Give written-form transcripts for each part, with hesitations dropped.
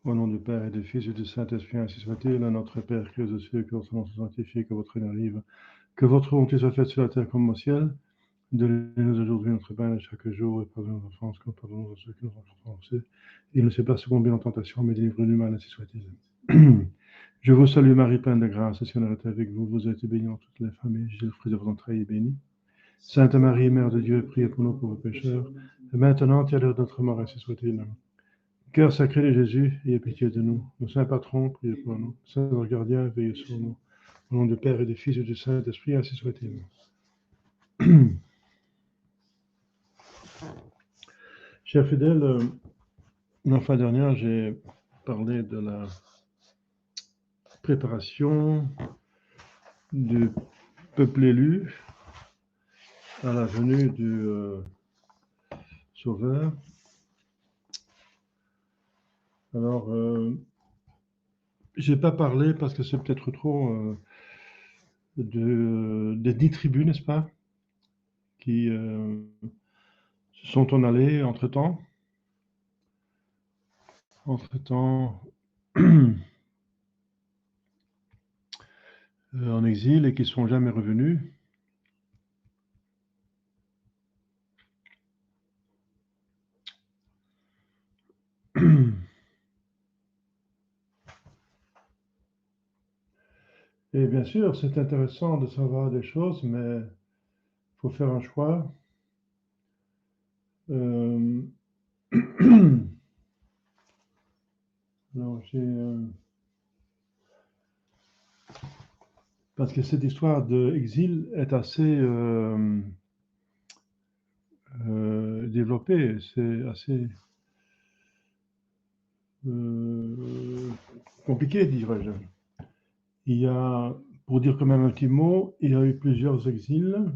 Au nom du Père et du Fils et du Saint-Esprit, ainsi soit-il. À notre Père qui es aux cieux, que votre nom soit sanctifié, que votre règne arrive, que votre volonté soit faite sur la terre comme au ciel. Donnez-nous aujourd'hui notre pain de chaque jour et pardonnez nos offenses, comme pardonnons à ceux qui nous ont offensés. Et ne nous laissez pas succomber en tentation, mais délivrez-nous du mal, ainsi soit-il. Je vous salue Marie, pleine de grâce, le Seigneur est avec vous. Vous êtes bénie entre toutes les femmes, et Jésus, le fruit de vos entrailles, est béni. Sainte Marie, Mère de Dieu, priez pour nous pauvres pécheurs, et maintenant et à l'heure de notre mort, ainsi soit-il. Cœur sacré de Jésus, ayez pitié de nous. Nos saints patrons, priez pour nous. Saints gardiens, veillez sur nous. Au nom du Père et du Fils et du Saint-Esprit, ainsi soit-il. Chers fidèles, la fois dernière, j'ai parlé de la préparation du peuple élu à la venue du Sauveur. Alors, je n'ai pas parlé parce que c'est peut-être trop des 10 tribus, n'est-ce pas, qui se sont en allées entre-temps. En exil et qui ne sont jamais revenus. Et bien sûr, c'est intéressant de savoir des choses, mais il faut faire un choix. Alors, parce que cette histoire d'exil est assez développée, c'est assez compliqué, dirais-je. Il y a, pour dire quand même un petit mot, il y a eu plusieurs exils.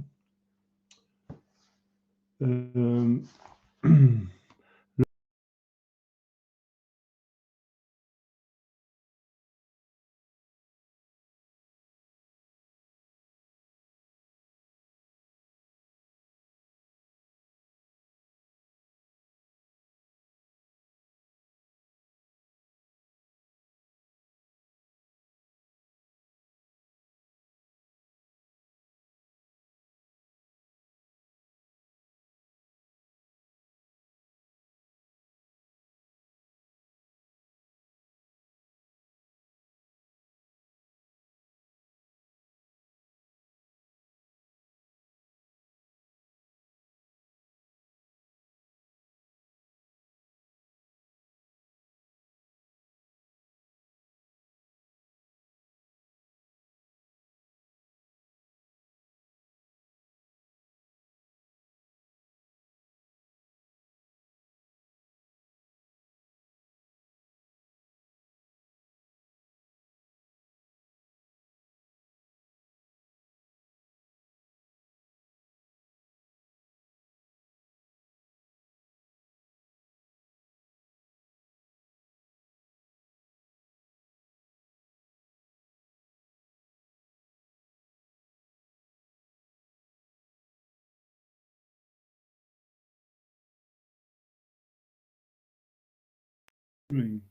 Oui.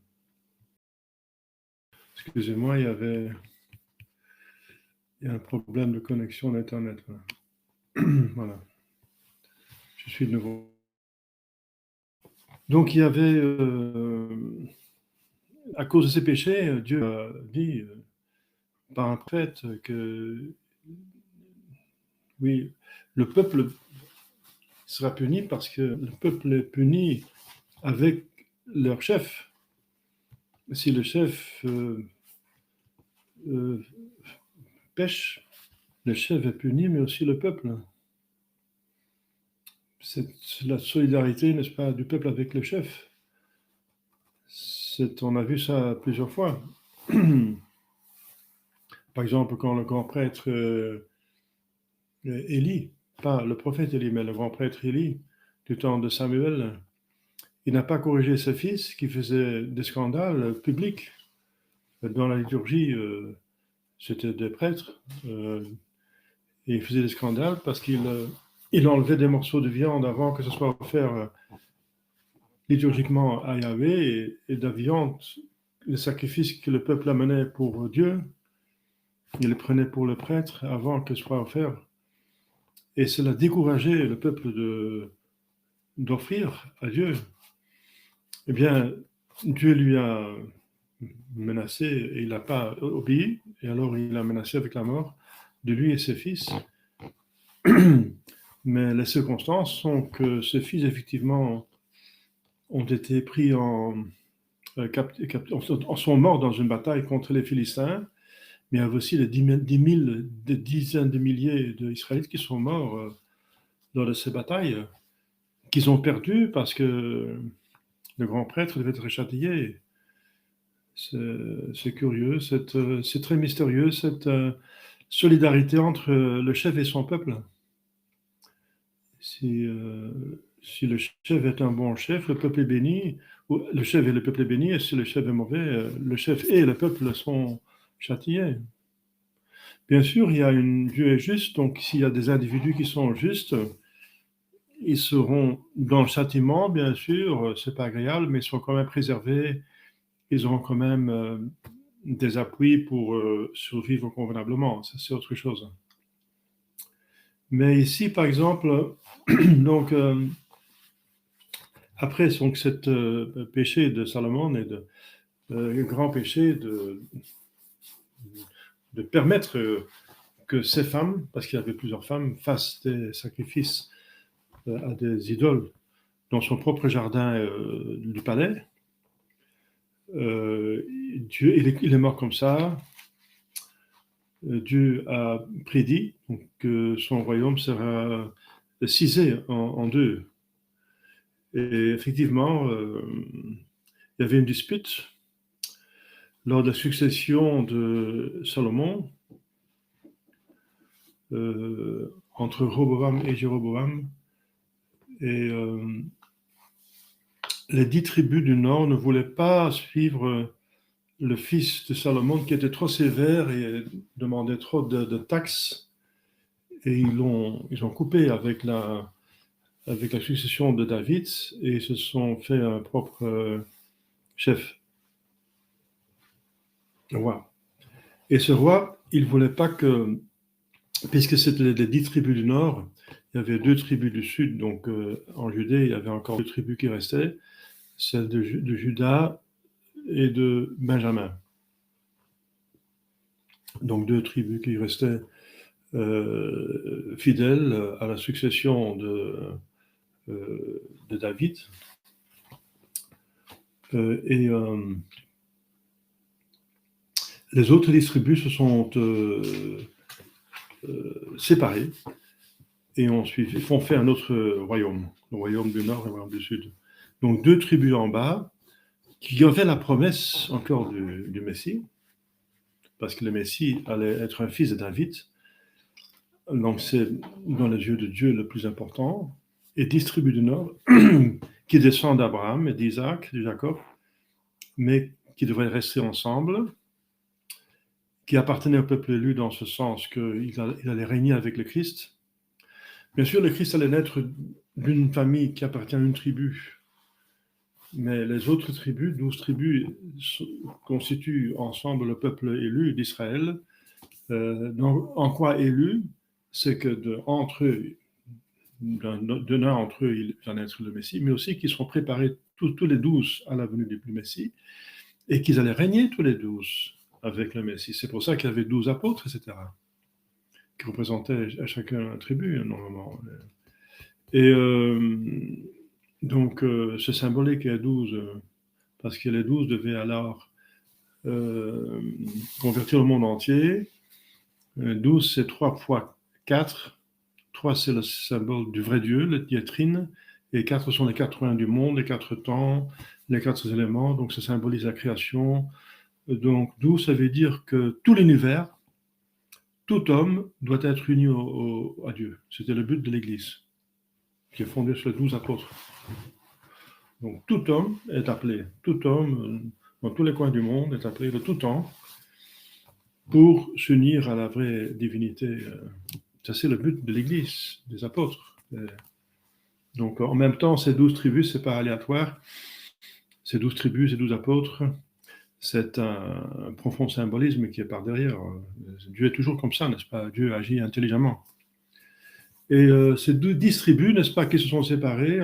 Excusez-moi, il y a un problème de connexion d'Internet. Voilà. Je suis de nouveau. Donc, il y avait, à cause de ses péchés, Dieu a dit par un prophète que, oui, le peuple sera puni parce que le peuple est puni avec leur chef. Si le chef pêche, le chef est puni, mais aussi le peuple. C'est la solidarité, n'est-ce pas, du peuple avec le chef. On a vu ça plusieurs fois. Par exemple, quand le grand prêtre Élie, pas le prophète Élie, mais le grand prêtre Élie, du temps de Samuel, il n'a pas corrigé ses fils qui faisaient des scandales publics. Dans la liturgie, c'était des prêtres, et ils faisaient des scandales parce qu'il enlevait des morceaux de viande avant que ce soit offert liturgiquement à Yahvé, et de la viande les sacrifices que le peuple amenait pour Dieu, il les prenait pour le prêtre avant que soit offert. Et cela décourageait le peuple d'offrir à Dieu. Eh bien, Dieu lui a menacé et il n'a pas obéi, et alors il a menacé avec la mort de lui et ses fils. Mais les circonstances sont que ces fils, effectivement, ont été pris sont morts dans une bataille contre les Philistins, mais il y avait aussi des dizaines de milliers d'Israélites qui sont morts lors de ces batailles, qu'ils ont perdues parce que le grand prêtre devait être châtié. C'est curieux, c'est très mystérieux, cette solidarité entre le chef et son peuple. Si le chef est un bon chef, le peuple est béni, ou le chef et le peuple est béni, et si le chef est mauvais, le chef et le peuple sont châtiés. Bien sûr, Dieu est juste, donc s'il y a des individus qui sont justes, ils seront dans le châtiment, bien sûr, c'est pas agréable, mais ils sont quand même préservés, ils auront quand même des appuis pour survivre convenablement, ça c'est autre chose. Mais ici, par exemple, donc, après donc, cet péché de Salomon et le grand péché de permettre que ces femmes, parce qu'il y avait plusieurs femmes, fassent des sacrifices à des idoles dans son propre jardin du palais. Dieu, il est mort comme ça. Dieu a prédit que son royaume sera scisé en deux. Et effectivement, il y avait une dispute lors de la succession de Salomon entre Roboam et Jéroboam. Et les 10 tribus du Nord ne voulaient pas suivre le fils de Salomon qui était trop sévère et demandait trop de taxes. Et ils ont coupé avec la succession de David et ils se sont fait un propre chef. Roi. Et ce roi, il ne voulait pas que, puisque c'était les 10 tribus du Nord, il y avait 2 tribus du Sud, donc en Judée, il y avait encore 2 tribus qui restaient, celle de Juda et de Benjamin. Donc 2 tribus qui restaient fidèles à la succession de David. Et les autres 10 tribus se sont séparées et ont fait un autre royaume, le royaume du Nord et le royaume du Sud. Donc 2 tribus en bas qui avaient la promesse encore du Messie, parce que le Messie allait être un fils de David. Donc c'est dans les yeux de Dieu le plus important. Et 10 tribus du Nord qui descendent d'Abraham et d'Isaac, de Jacob, mais qui devraient rester ensemble, qui appartenaient au peuple élu dans ce sens qu'il allait régner avec le Christ. Bien sûr, le Christ allait naître d'une famille qui appartient à une tribu, mais les autres tribus, 12 tribus, constituent ensemble le peuple élu d'Israël. En quoi élu? C'est que entre eux, d'un entre eux, il va naître le Messie, mais aussi qu'ils seront préparés tous les 12 à la venue du Messie, et qu'ils allaient régner tous les 12 avec le Messie. C'est pour ça qu'il y avait 12 apôtres, etc., qui représentaient à chacun un tribu, normalement. Et donc, c'est symbolique, il y a 12, parce que les 12 devaient alors convertir le monde entier. 12, c'est 3 fois 4. 3, c'est le symbole du vrai Dieu, le diatrine, et 4 sont les 4 coins du monde, les 4 temps, les 4 éléments, donc ça symbolise la création. Donc 12, ça veut dire que tout l'univers, tout homme doit être uni à Dieu. C'était le but de l'Église, qui est fondée sur les 12 apôtres. Donc tout homme est appelé, tout homme, dans tous les coins du monde, est appelé de tout temps pour s'unir à la vraie divinité. Ça, c'est le but de l'Église, des apôtres. Donc, en même temps, ces 12 tribus, c'est pas aléatoire. Ces 12 tribus, ces 12 apôtres c'est un profond symbolisme qui est par derrière. Dieu est toujours comme ça, n'est-ce pas? Dieu agit intelligemment. Et ces 10 tribus, n'est-ce pas, qui se sont séparées,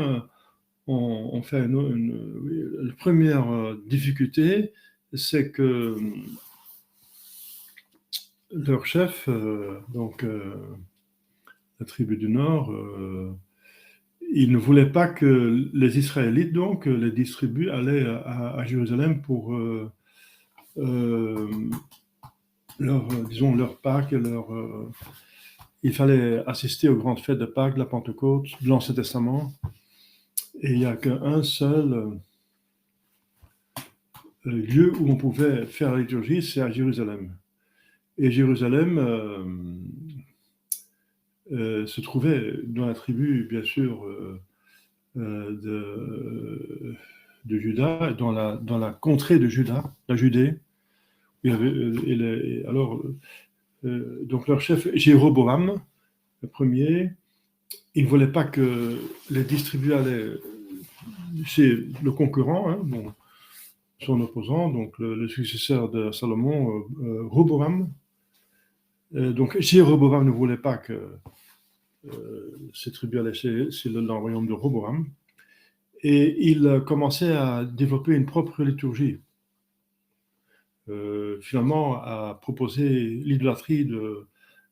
ont fait la première difficulté, c'est que leur chef, la tribu du Nord, il ne voulait pas que les Israélites, donc, les 10 tribus, allaient à Jérusalem pour leur Pâques et il fallait assister aux grandes fêtes de Pâques, de la Pentecôte, de l'Ancien Testament. Et il n'y a qu'un seul lieu où on pouvait faire la liturgie, c'est à Jérusalem. Et Jérusalem se trouvait dans la tribu, bien sûr, de Juda, dans la contrée de Juda, la Judée. Il y avait, donc leur chef Jéroboam, le premier, il ne voulait pas que les 10 tribus allaient chez le concurrent, hein, bon, son opposant, donc le successeur de Salomon, Roboam. Donc Jéroboam ne voulait pas que ces tribus allaient dans le royaume de Roboam. Et il commençait à développer une propre liturgie. Finalement, à proposer l'idolâtrie de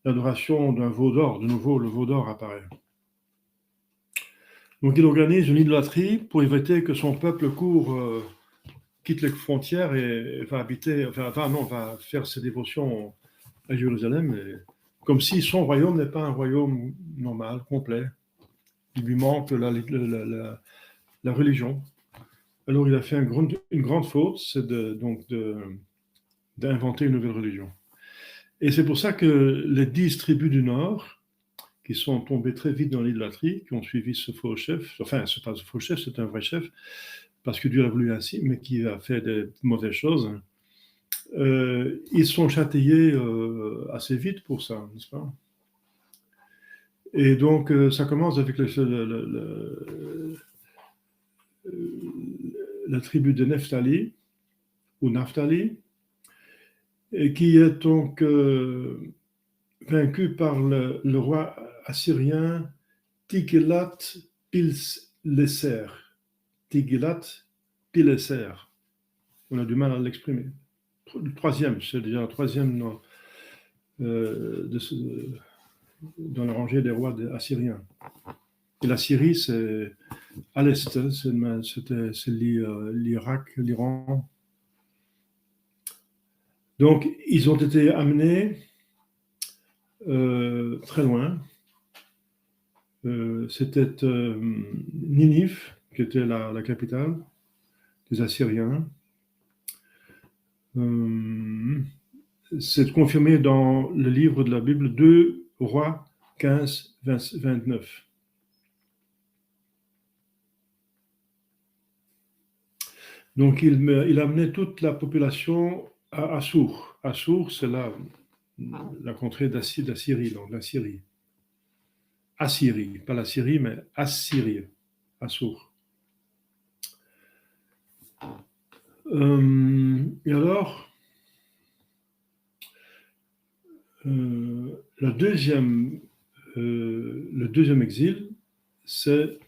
l'adoration d'un veau d'or. De nouveau, le veau d'or apparaît. Donc il organise une idolâtrie pour éviter que son peuple quitte les frontières et va faire ses dévotions à Jérusalem, comme si son royaume n'est pas un royaume normal, complet. Il lui manque la religion. Alors il a fait une grande faute, c'est d'inventer une nouvelle religion. Et c'est pour ça que les 10 tribus du Nord, qui sont tombées très vite dans l'idolâtrie, qui ont suivi ce faux chef, enfin, ce n'est pas ce faux chef, c'est un vrai chef, parce que Dieu l'a voulu ainsi, mais qui a fait des mauvaises choses, ils sont châtiés assez vite pour ça, n'est-ce pas? Et donc, ça commence avec la tribu de Nephtali, ou Naphtali, et qui est donc vaincu par le roi assyrien Tiglath-Pileser. Tiglath-Pileser. On a du mal à l'exprimer. Le troisième, c'est déjà le troisième dans la rangée des rois assyriens. Et la Syrie, c'est à l'est, c'est l'Irak, l'Iran. Donc, ils ont été amenés très loin. C'était Ninive, qui était la capitale des Assyriens. C'est confirmé dans le livre de la Bible 2 Rois 15, 29. Donc, il amenait toute la population à Assour. Assour, c'est la contrée d'Assyrie, donc la Syrie. Assyrie, pas la Syrie, mais Assyrie, Assour. Et alors, le deuxième exil, c'est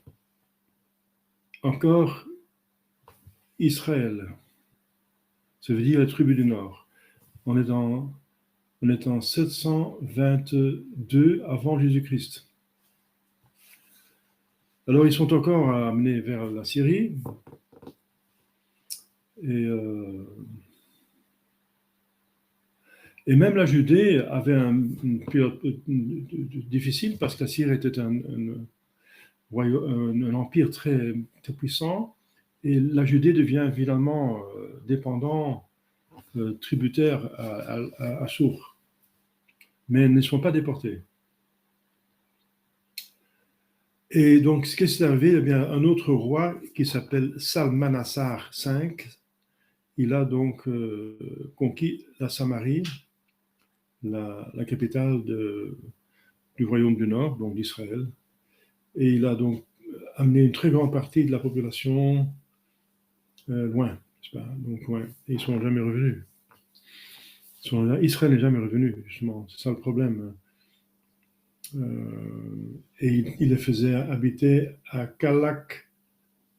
encore Israël. Ça veut dire la tribu du Nord. On est en 722 avant Jésus-Christ. Alors, ils sont encore amenés vers la Syrie. Et même la Judée avait une période difficile parce que la Syrie était un empire très, très puissant et la Judée devient évidemment dépendant, tributaire à Assur. Mais ils ne sont pas déportés. Et donc, ce qui est arrivé, eh bien, un autre roi qui s'appelle Salmanassar V, il a donc conquis la Samarie, la capitale du royaume du Nord, donc d'Israël. Et il a donc amené une très grande partie de la population loin. Donc, ouais, ils ne sont jamais revenus. Israël n'est jamais revenu, justement. C'est ça le problème. Et il les faisait habiter à Kalak,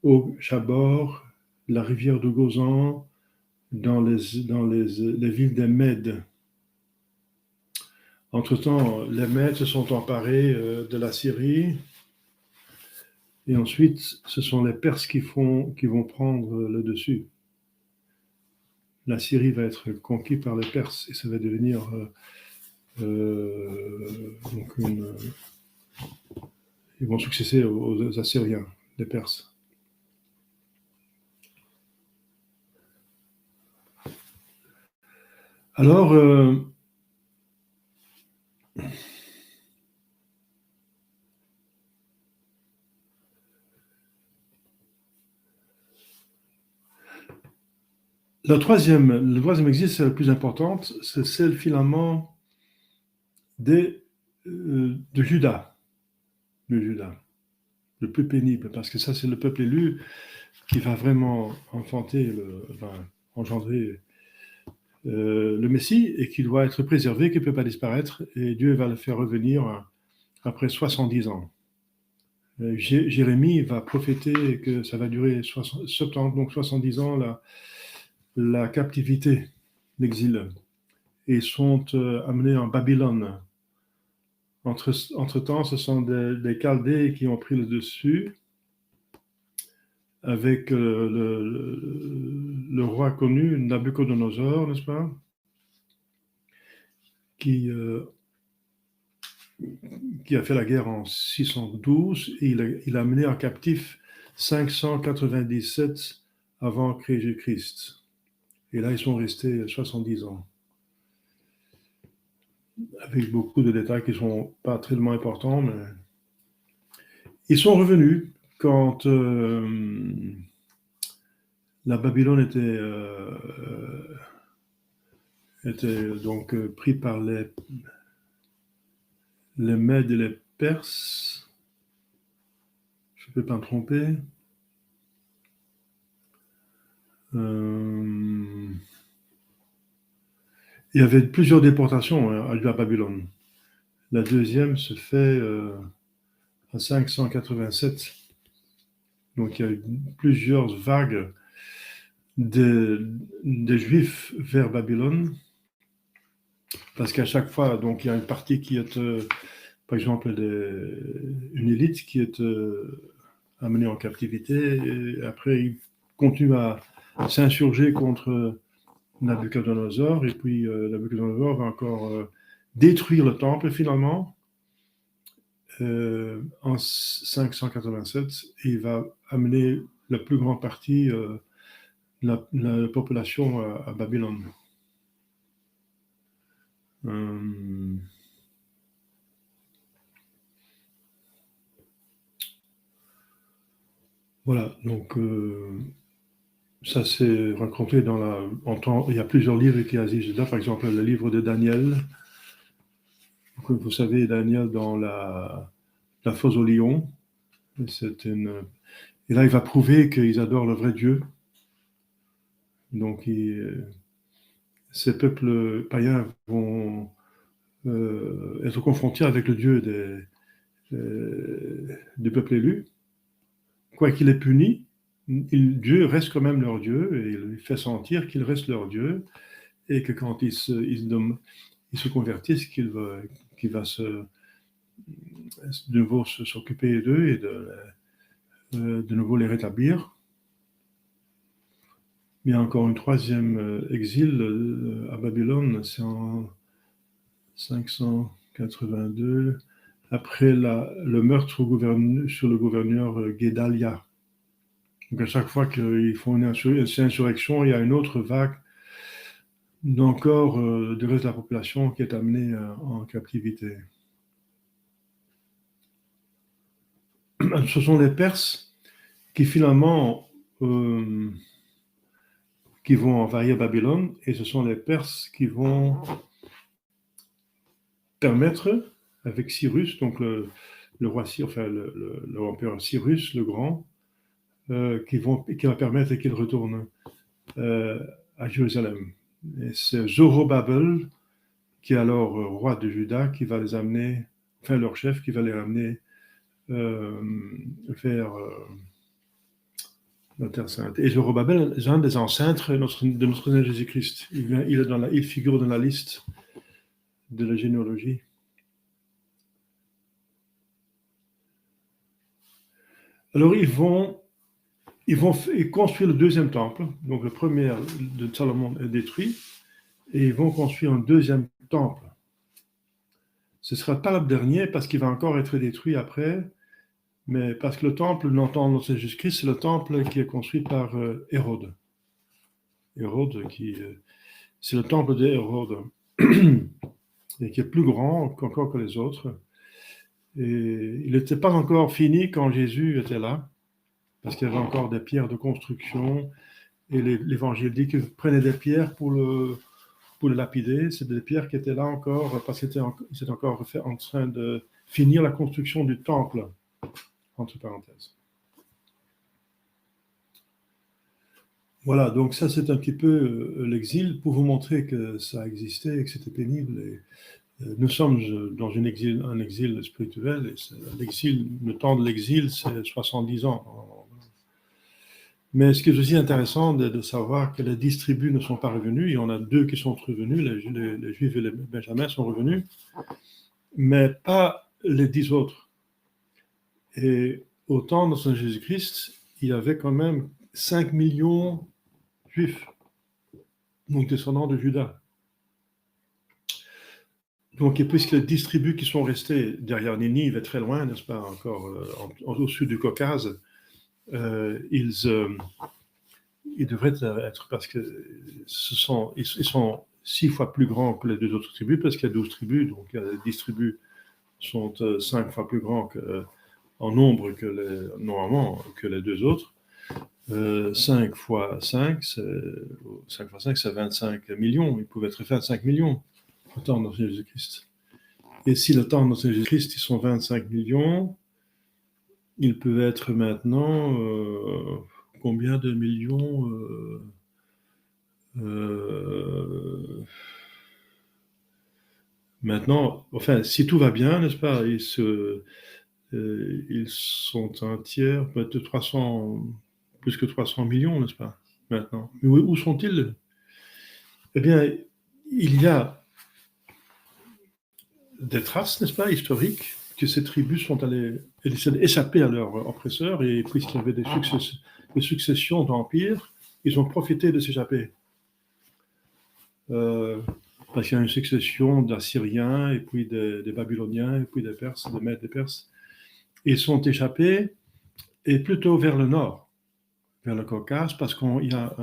au Chabor, la rivière de Gozan, dans les villes des Mèdes. Entre-temps, les Mèdes se sont emparés de la Syrie. Et ensuite, ce sont les Perses qui vont prendre le dessus. La Syrie va être conquise par les Perses et ça va devenir donc ils vont succéder aux Assyriens, les Perses. Alors, le troisième exil, c'est la plus importante, c'est celle finalement de Juda, le plus pénible, parce que ça, c'est le peuple élu qui va vraiment engendrer le Messie et qui doit être préservé, qui ne peut pas disparaître, et Dieu va le faire revenir après 70 ans. Jérémie va prophéter que ça va durer 70 ans la captivité, l'exil. Et ils sont amenés en Babylone. Entre-temps, ce sont des Chaldées qui ont pris le dessus avec le roi connu, Nabuchodonosor, n'est-ce pas, qui a fait la guerre en 612 et il a mené en captif 597 avant Jésus-Christ. Et là, ils sont restés 70 ans. Avec beaucoup de détails qui ne sont pas tellement importants, mais ils sont revenus quand la Babylone était donc pris par les Mèdes et les Perses. Je ne peux pas me tromper. Il y avait plusieurs déportations à Babylone. La deuxième se fait en 587. Donc il y a eu plusieurs vagues des Juifs vers Babylone. Parce qu'à chaque fois, donc il y a une partie qui est, par exemple, une élite qui est amenée en captivité. Et après, ils continuent à s'insurger contre Nabuchodonosor. Et puis, Nabuchodonosor va encore détruire le temple finalement en 587. Et il va amener la plus grande partie de la population à Babylone. Voilà, donc ça s'est raconté il y a plusieurs livres qui existent. Par exemple, le livre de Daniel. Donc, vous savez, Daniel dans la fosse au lion. Et là, il va prouver qu'ils adorent le vrai Dieu. Donc, ces peuples païens vont être confrontés avec le Dieu des peuples élus. Quoi qu'il ait puni, Dieu reste quand même leur Dieu et il fait sentir qu'il reste leur Dieu et que quand ils se convertissent, qu'il va de nouveau s'occuper d'eux et de nouveau les rétablir. Il y a encore un troisième exil à Babylone, c'est en 582, après le meurtre sur le gouverneur Guédalia. Donc à chaque fois qu'ils font une insurrection, il y a une autre vague d'encore du reste de la population qui est amenée en captivité. Ce sont les Perses qui finalement qui vont envahir Babylone et ce sont les Perses qui vont permettre, avec Cyrus, donc le roi Cyrus, enfin l'empereur Cyrus le Grand, qui va permettre qu'il retourne à Jérusalem. Et c'est Zorobabel, qui est alors roi de Juda, qui va les amener, enfin leur chef, qui va les ramener vers la Terre Sainte. Et Zorobabel est un des ancêtres de notre Seigneur Jésus-Christ. Il figure dans la liste de la généalogie. Alors ils construire le deuxième temple. Donc le premier de Salomon est détruit. Et ils vont construire un deuxième temple. Ce ne sera pas le dernier parce qu'il va encore être détruit après. Mais parce que le temple, l'entend dans Jésus-Christ, c'est le temple qui est construit par Hérode. Hérode, c'est le temple d'Hérode, et qui est plus grand encore que les autres. Et il n'était pas encore fini quand Jésus était là, parce qu'il y avait encore des pierres de construction, et l'Évangile dit qu'il prenait des pierres pour le lapider. C'est des pierres qui étaient là encore, parce qu'ils étaient encore en train de finir la construction du temple, entre parenthèses. Voilà, donc ça c'est un petit peu l'exil, pour vous montrer que ça existait et que c'était pénible. Et, nous sommes dans un exil spirituel, et le temps de l'exil, c'est 70 ans. Mais ce qui est aussi intéressant de savoir que les 10 tribus ne sont pas revenus. Il y en a 2 qui sont revenus, les Juifs et les Benjamins sont revenus, mais pas les 10 autres. Et au temps de Jésus-Christ, il y avait quand même 5 millions Juifs, donc descendants de Juda. Donc, puisque les 10 tribus qui sont restées derrière Ninive, très loin, n'est-ce pas, encore au sud du Caucase, ils devraient être, parce que ils sont 6 fois plus grands que les 2 autres tribus, parce qu'il y a 12 tribus, donc les 10 tribus sont 5 fois plus grands en nombre normalement que les 2 autres. 5 fois 5, c'est 25 millions. Il pouvait être fait 25 millions au temps de Jésus-Christ. Et si le temps de Jésus-Christ, ils sont 25 millions, il peut être maintenant combien de millions maintenant, enfin, si tout va bien, n'est-ce pas, ils sont un tiers, peut-être 300, plus que 300 millions, n'est-ce pas, maintenant. Mais où sont-ils? Eh bien, il y a des traces, n'est-ce pas, historiques, que ces tribus sont allées échapper à leurs oppresseurs, et puisqu'il y avait des successions d'empires, ils ont profité de s'échapper. Parce qu'il y a une succession d'Assyriens, et puis des Babyloniens, et puis des Perses, des Mèdes, des Perses. Ils sont échappés, et plutôt vers le nord, vers le Caucase, parce qu'il y a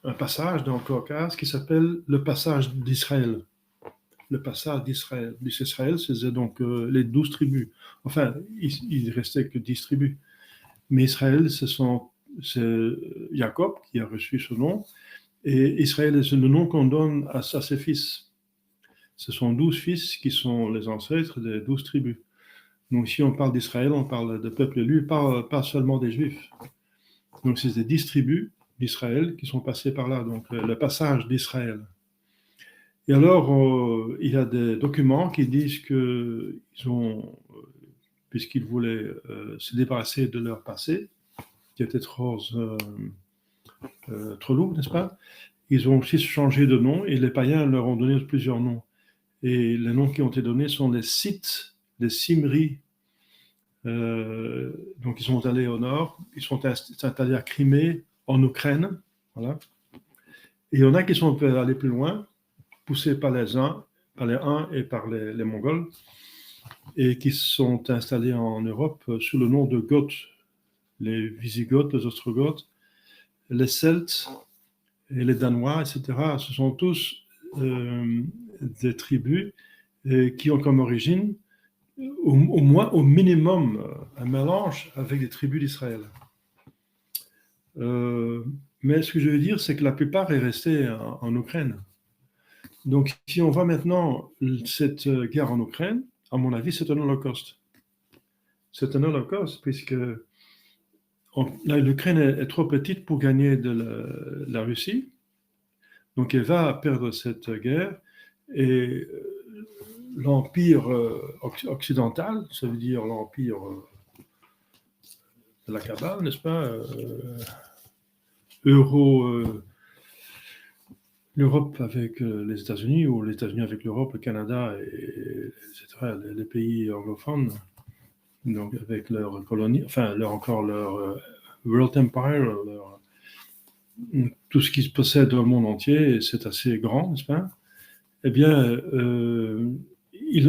un passage dans le Caucase qui s'appelle le passage d'Israël. Le passage d'Israël. Israël, c'est donc les 12 tribus. Enfin, il ne restait que 10 tribus. Mais Israël, c'est Jacob qui a reçu ce nom. Et Israël, c'est le nom qu'on donne à ses fils. Ce sont 12 fils qui sont les ancêtres des 12 tribus. Donc, si on parle d'Israël, on parle de peuple élu, pas seulement des Juifs. Donc, c'est des 10 tribus d'Israël qui sont passées par là. Donc, le passage d'Israël. Et alors, il y a des documents qui disent qu'ils ont, puisqu'ils voulaient se débarrasser de leur passé, qui était trop lourd, n'est-ce pas? Ils ont aussi changé de nom, et les païens leur ont donné plusieurs noms. Et les noms qui ont été donnés sont les Scythes, les Cimri. Donc, ils sont allés au nord, ils sont installés à Crimée, en Ukraine, voilà. Et il y en a qui sont allés plus loin, poussés par les Huns et par les Mongols, et qui sont installés en Europe sous le nom de Goths, les Visigoths, les Ostrogoths, les Celtes et les Danois, etc. Ce sont tous des tribus qui ont comme origine, au minimum, un mélange avec les tribus d'Israël. Mais ce que je veux dire, c'est que la plupart est resté en Ukraine. Donc, si on voit maintenant cette guerre en Ukraine, à mon avis, c'est un holocauste. C'est un holocauste, puisque l'Ukraine est trop petite pour gagner de la Russie, donc elle va perdre cette guerre, et l'empire occidental, ça veut dire l'empire de la Kabbale, n'est-ce pas, l'Europe avec les États-Unis, ou les États-Unis avec l'Europe, le Canada, etc., les pays anglophones, donc avec leur colonie, enfin encore leur World Empire, tout ce qui se possède dans le monde entier, et c'est assez grand, n'est-ce pas? Eh bien,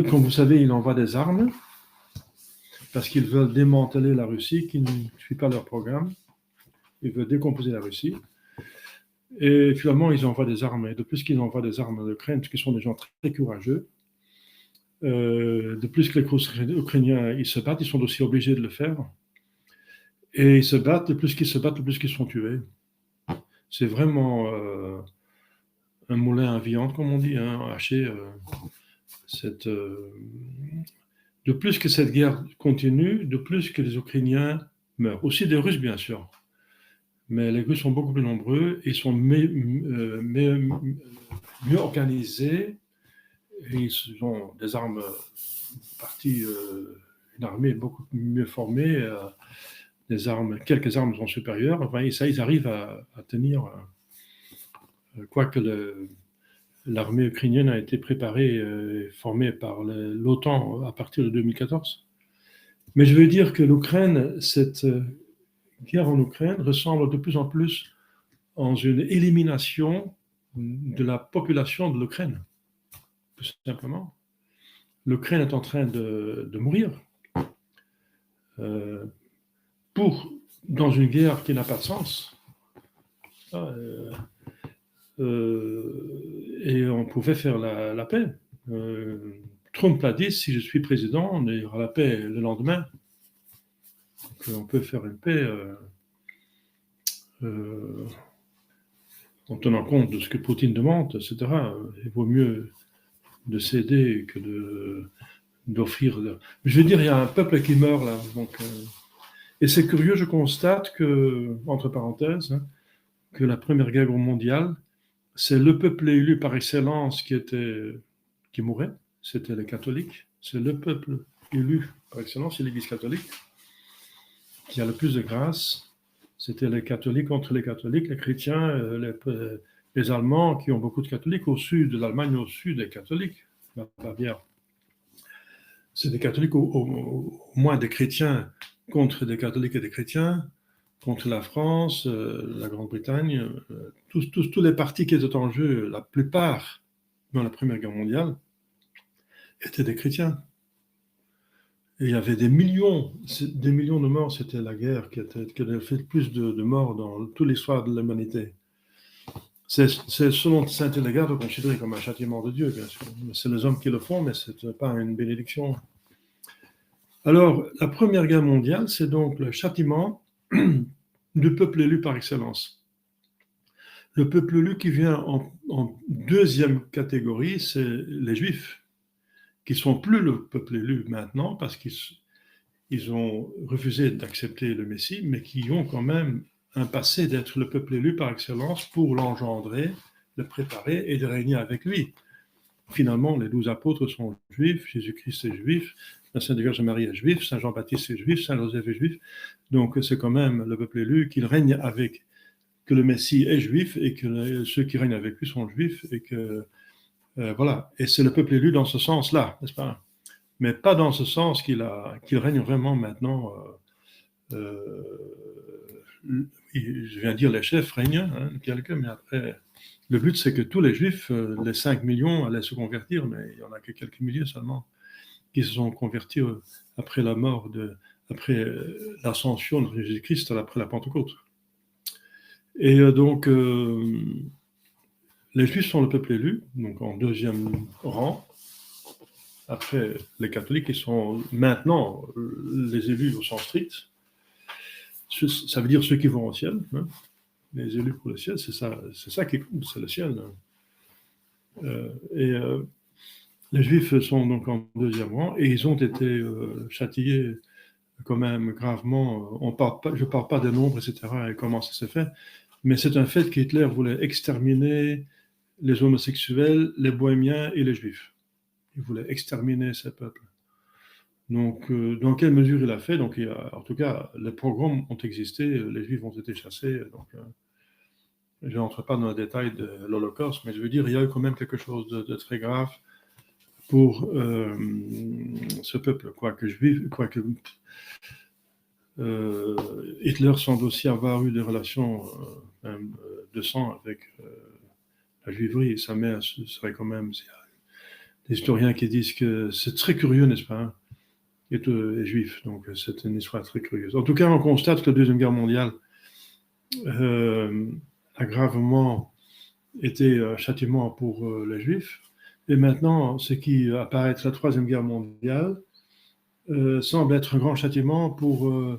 comme vous savez, ils envoient des armes parce qu'ils veulent démanteler la Russie, qui ne suit pas leur programme. Ils veulent décomposer la Russie. Et finalement, ils envoient des armes. Et de plus qu'ils envoient des armes en Ukraine, parce qu'ils sont des gens très courageux, de plus que les Ukrainiens, ils se battent, ils sont aussi obligés de le faire. Et ils se battent, de plus qu'ils se battent, de plus qu'ils sont tués. C'est vraiment un moulin à viande, comme on dit, hein, haché. De plus que cette guerre continue, de plus que les Ukrainiens meurent. Aussi des Russes, bien sûr. Mais les Russes sont beaucoup plus nombreux, ils sont mieux organisés, et ils ont des armes une armée beaucoup mieux formée, quelques armes sont supérieures, enfin, et ça, ils arrivent à tenir, quoique l'armée ukrainienne a été préparée et formée par l'OTAN à partir de 2014. Mais je veux dire que cette guerre en Ukraine ressemble de plus en plus à une élimination de la population de l'Ukraine, tout simplement. L'Ukraine est en train de mourir dans une guerre qui n'a pas de sens. Et on pouvait faire la paix. Trump l'a dit, si je suis président, il y aura la paix le lendemain. On peut faire une paix en tenant compte de ce que Poutine demande, etc. Il vaut mieux de céder que d'offrir. Je veux dire, il y a un peuple qui meurt là. Donc, et c'est curieux, je constate que, entre parenthèses, hein, que la Première Guerre mondiale, c'est le peuple élu par excellence qui mourait, c'était les catholiques. C'est le peuple élu par excellence, c'est l'Église catholique, qui a le plus de grâce. C'était les catholiques contre les catholiques, les chrétiens, les Allemands, qui ont beaucoup de catholiques. Au sud de l'Allemagne, au sud, des catholiques, la Bavière. C'est des catholiques, au moins des chrétiens contre des catholiques et des chrétiens, contre la France, la Grande-Bretagne, tous les partis qui étaient en jeu, la plupart, dans la Première Guerre mondiale, étaient des chrétiens. Et il y avait des millions de morts. C'était la guerre qui avait fait le plus de morts dans toute l'histoire de l'humanité. C'est selon saint Hildegarde considéré comme un châtiment de Dieu, bien sûr. C'est les hommes qui le font, mais ce n'est pas une bénédiction. Alors, la Première Guerre mondiale, c'est donc le châtiment du peuple élu par excellence. Le peuple élu qui vient en deuxième catégorie, c'est les Juifs, qui ne sont plus le peuple élu maintenant, parce qu'ils ont refusé d'accepter le Messie, mais qui ont quand même un passé d'être le peuple élu par excellence pour l'engendrer, le préparer et de régner avec lui. Finalement, les 12 apôtres sont juifs, Jésus-Christ est juif, la Sainte Vierge Marie est juif, Saint Jean-Baptiste est juif, Saint Joseph est juif. Donc c'est quand même le peuple élu qu'il règne avec, que le Messie est juif et que ceux qui règnent avec lui sont juifs, et que voilà. Et c'est le peuple élu dans ce sens-là, n'est-ce pas? Mais pas dans ce sens qu'il règne vraiment maintenant. Je viens de dire les chefs règnent, hein, quelques, mais après, le but c'est que tous les juifs, les 5 millions, allaient se convertir, mais il n'y en a que quelques milliers seulement qui se sont convertis après la mort, après l'ascension de Jésus-Christ, après la Pentecôte. Et donc, les Juifs sont le peuple élu, donc en deuxième rang, après les catholiques qui sont maintenant les élus au sens strict. Ça veut dire ceux qui vont au ciel, hein. Les élus pour le ciel, c'est ça qui compte, c'est le ciel. Les Juifs sont donc en deuxième rang, et ils ont été châtiés quand même gravement. Je ne parle pas des nombres, etc., et comment ça s'est fait, mais c'est un fait qu'Hitler voulait exterminer les homosexuels, les bohémiens et les juifs. Il voulait exterminer ces peuples. Donc, dans quelle mesure il a fait? Donc, en tout cas, les pogroms ont existé, les juifs ont été chassés. Donc, je n'entre pas dans le détail de l'Holocauste, mais je veux dire, il y a eu quand même quelque chose de très grave pour ce peuple, quoique Hitler semble aussi avoir eu des relations de sang avec la juiverie. Sa mère serait quand même. Il y a des historiens qui disent que c'est très curieux, n'est-ce pas, hein, est juif. Donc c'est une histoire très curieuse. En tout cas, on constate que la Deuxième Guerre mondiale a gravement été un châtiment pour les juifs. Et maintenant, ce qui apparaît être la Troisième Guerre mondiale semble être un grand châtiment pour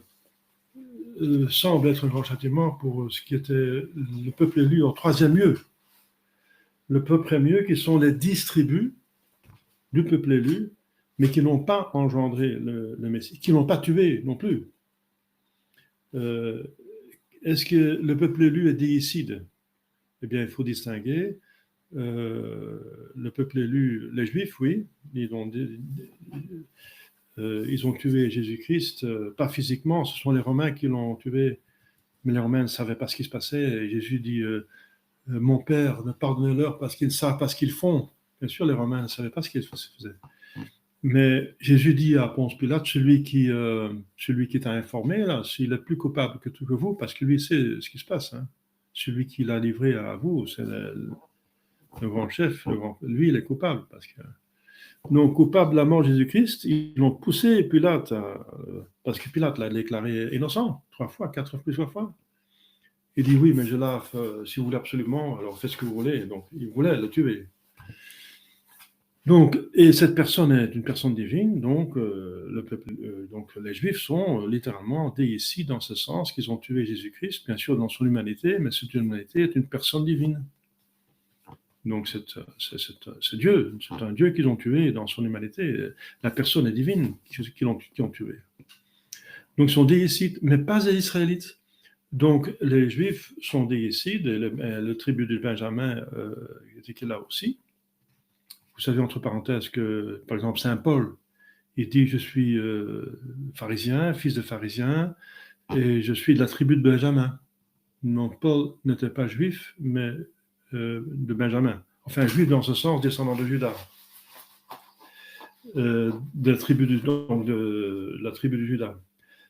ce qui était le peuple élu en troisième lieu. Le peuple élu, qui sont les 10 tribus du peuple élu, mais qui n'ont pas engendré le Messie, qui n'ont pas tué non plus. Est-ce que le peuple élu est déicide? Eh bien, il faut distinguer le peuple élu, les Juifs, oui, ils ont tué Jésus-Christ, pas physiquement, ce sont les Romains qui l'ont tué, mais les Romains ne savaient pas ce qui se passait, et Jésus dit mon Père, pardonnez-leur parce qu'ils ne savent pas ce qu'ils font. Bien sûr, les Romains ne savaient pas ce qu'ils faisaient. Mais Jésus dit à Ponce Pilate, celui qui t'a informé, là, s'il est plus coupable que vous, parce que lui sait ce qui se passe. Hein. Celui qui l'a livré à vous, c'est le grand chef. Lui, il est coupable. Donc, coupable de la mort de Jésus-Christ, ils l'ont poussé Pilate, parce que Pilate l'a déclaré innocent, 3 fois, 4 fois, plusieurs fois. Il dit oui, mais je lave, si vous voulez absolument, alors faites ce que vous voulez. Donc, il voulait le tuer. Donc, et cette personne est une personne divine, donc, donc les Juifs sont littéralement déicis dans ce sens qu'ils ont tué Jésus-Christ, bien sûr dans son humanité, mais cette humanité est une personne divine. Donc c'est Dieu, c'est un Dieu qu'ils ont tué dans son humanité. La personne est divine qu'ils ont tué. Donc ils sont déicides, mais pas les Israélites. Donc les Juifs sont déicides, et le tribu de Benjamin était là aussi. Vous savez, entre parenthèses, que, par exemple, Saint Paul, il dit « Je suis pharisien, fils de pharisien, et je suis de la tribu de Benjamin ». Donc, Paul n'était pas juif, mais de Benjamin. Enfin, juif dans ce sens, descendant de Judas. De la tribu de Judas.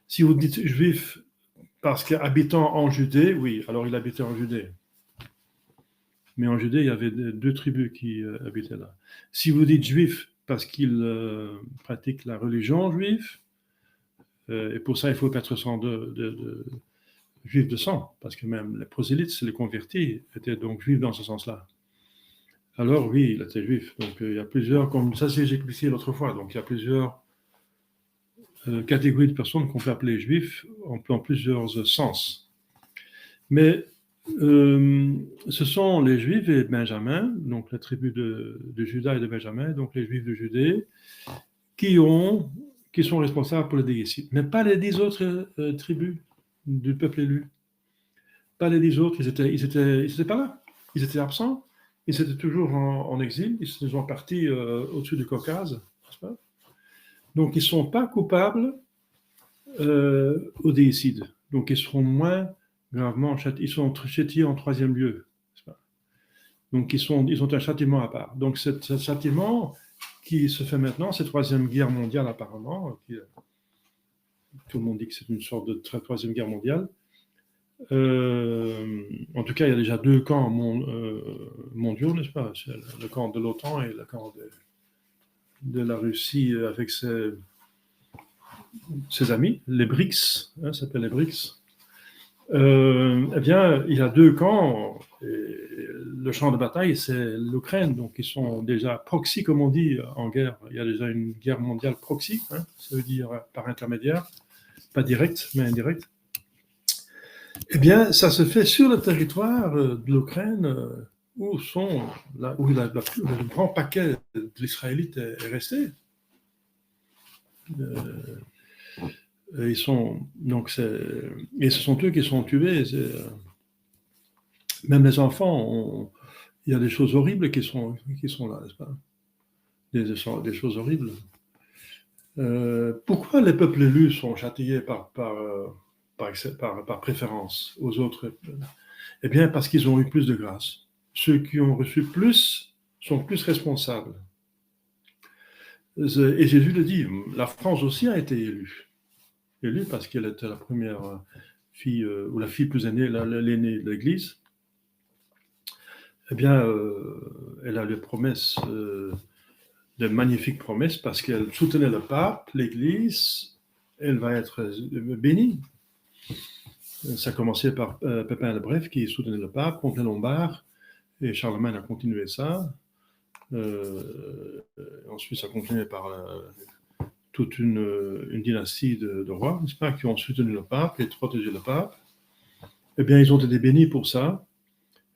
Si vous dites juif parce qu'habitant en Judée, oui, alors il habitait en Judée. Mais en Judée, il y avait 2 tribus qui habitaient là. Si vous dites juif parce qu'il pratique la religion juive, et pour ça, il faut être sang de juif de sang, parce que même les prosélytes, les convertis, étaient donc juifs dans ce sens-là. Alors oui, il était juif. Donc il y a plusieurs, comme ça j'ai expliqué l'autre fois, donc il y a plusieurs catégories de personnes qu'on peut appeler juifs en plusieurs sens. Mais ce sont les Juifs et Benjamin, donc la tribu de Judas et de Benjamin, donc les Juifs de Judée, qui sont responsables pour le déicide. Mais pas les 10 autres tribus du peuple élu. Pas les 10 autres, ils étaient pas là. Ils étaient absents. Ils étaient toujours en exil. Ils sont partis au-dessus du Caucase. N'est-ce pas? Donc, ils ne sont pas coupables au déicide. Donc, ils seront moins gravement châtiés. Ils sont châtiés en 3e lieu. Donc, ils ont un châtiment à part. Donc, ce châtiment qui se fait maintenant, c'est 3e guerre mondiale apparemment. Tout le monde dit que c'est une sorte de 3e guerre mondiale. En tout cas, il y a déjà 2 camps mondiaux, n'est-ce pas? C'est le camp de l'OTAN et le camp de la Russie avec ses amis, les BRICS, ça s'appelle les BRICS. Eh bien, il y a 2 camps. Et le champ de bataille, c'est l'Ukraine. Donc, ils sont déjà proxy, comme on dit en guerre. Il y a déjà une guerre mondiale proxy, ça veut dire par intermédiaire, pas direct, mais indirect. Eh bien, ça se fait sur le territoire de l'Ukraine où le grand paquet de l'Israélite est resté. Et et ce sont eux qui sont tués. Même les enfants, il y a des choses horribles qui sont là, n'est-ce pas? Des choses horribles. Pourquoi les peuples élus sont châtiés par préférence aux autres? Eh bien, parce qu'ils ont eu plus de grâce. Ceux qui ont reçu plus sont plus responsables. Et Jésus le dit, la France aussi a été élue. Élue parce qu'elle était la première fille, ou la fille plus aînée, l'aînée de l'Église. Eh bien, elle a les promesses, de magnifiques promesses, parce qu'elle soutenait le pape, l'Église, elle va être bénie. Ça a commencé par Pépin le Bref, qui soutenait le pape contre les Lombards, et Charlemagne a continué ça. Ensuite, ça a continué par toute une dynastie de rois, n'est-ce pas, qui ont soutenu le pape et protégé le pape. Eh bien, ils ont été bénis pour ça.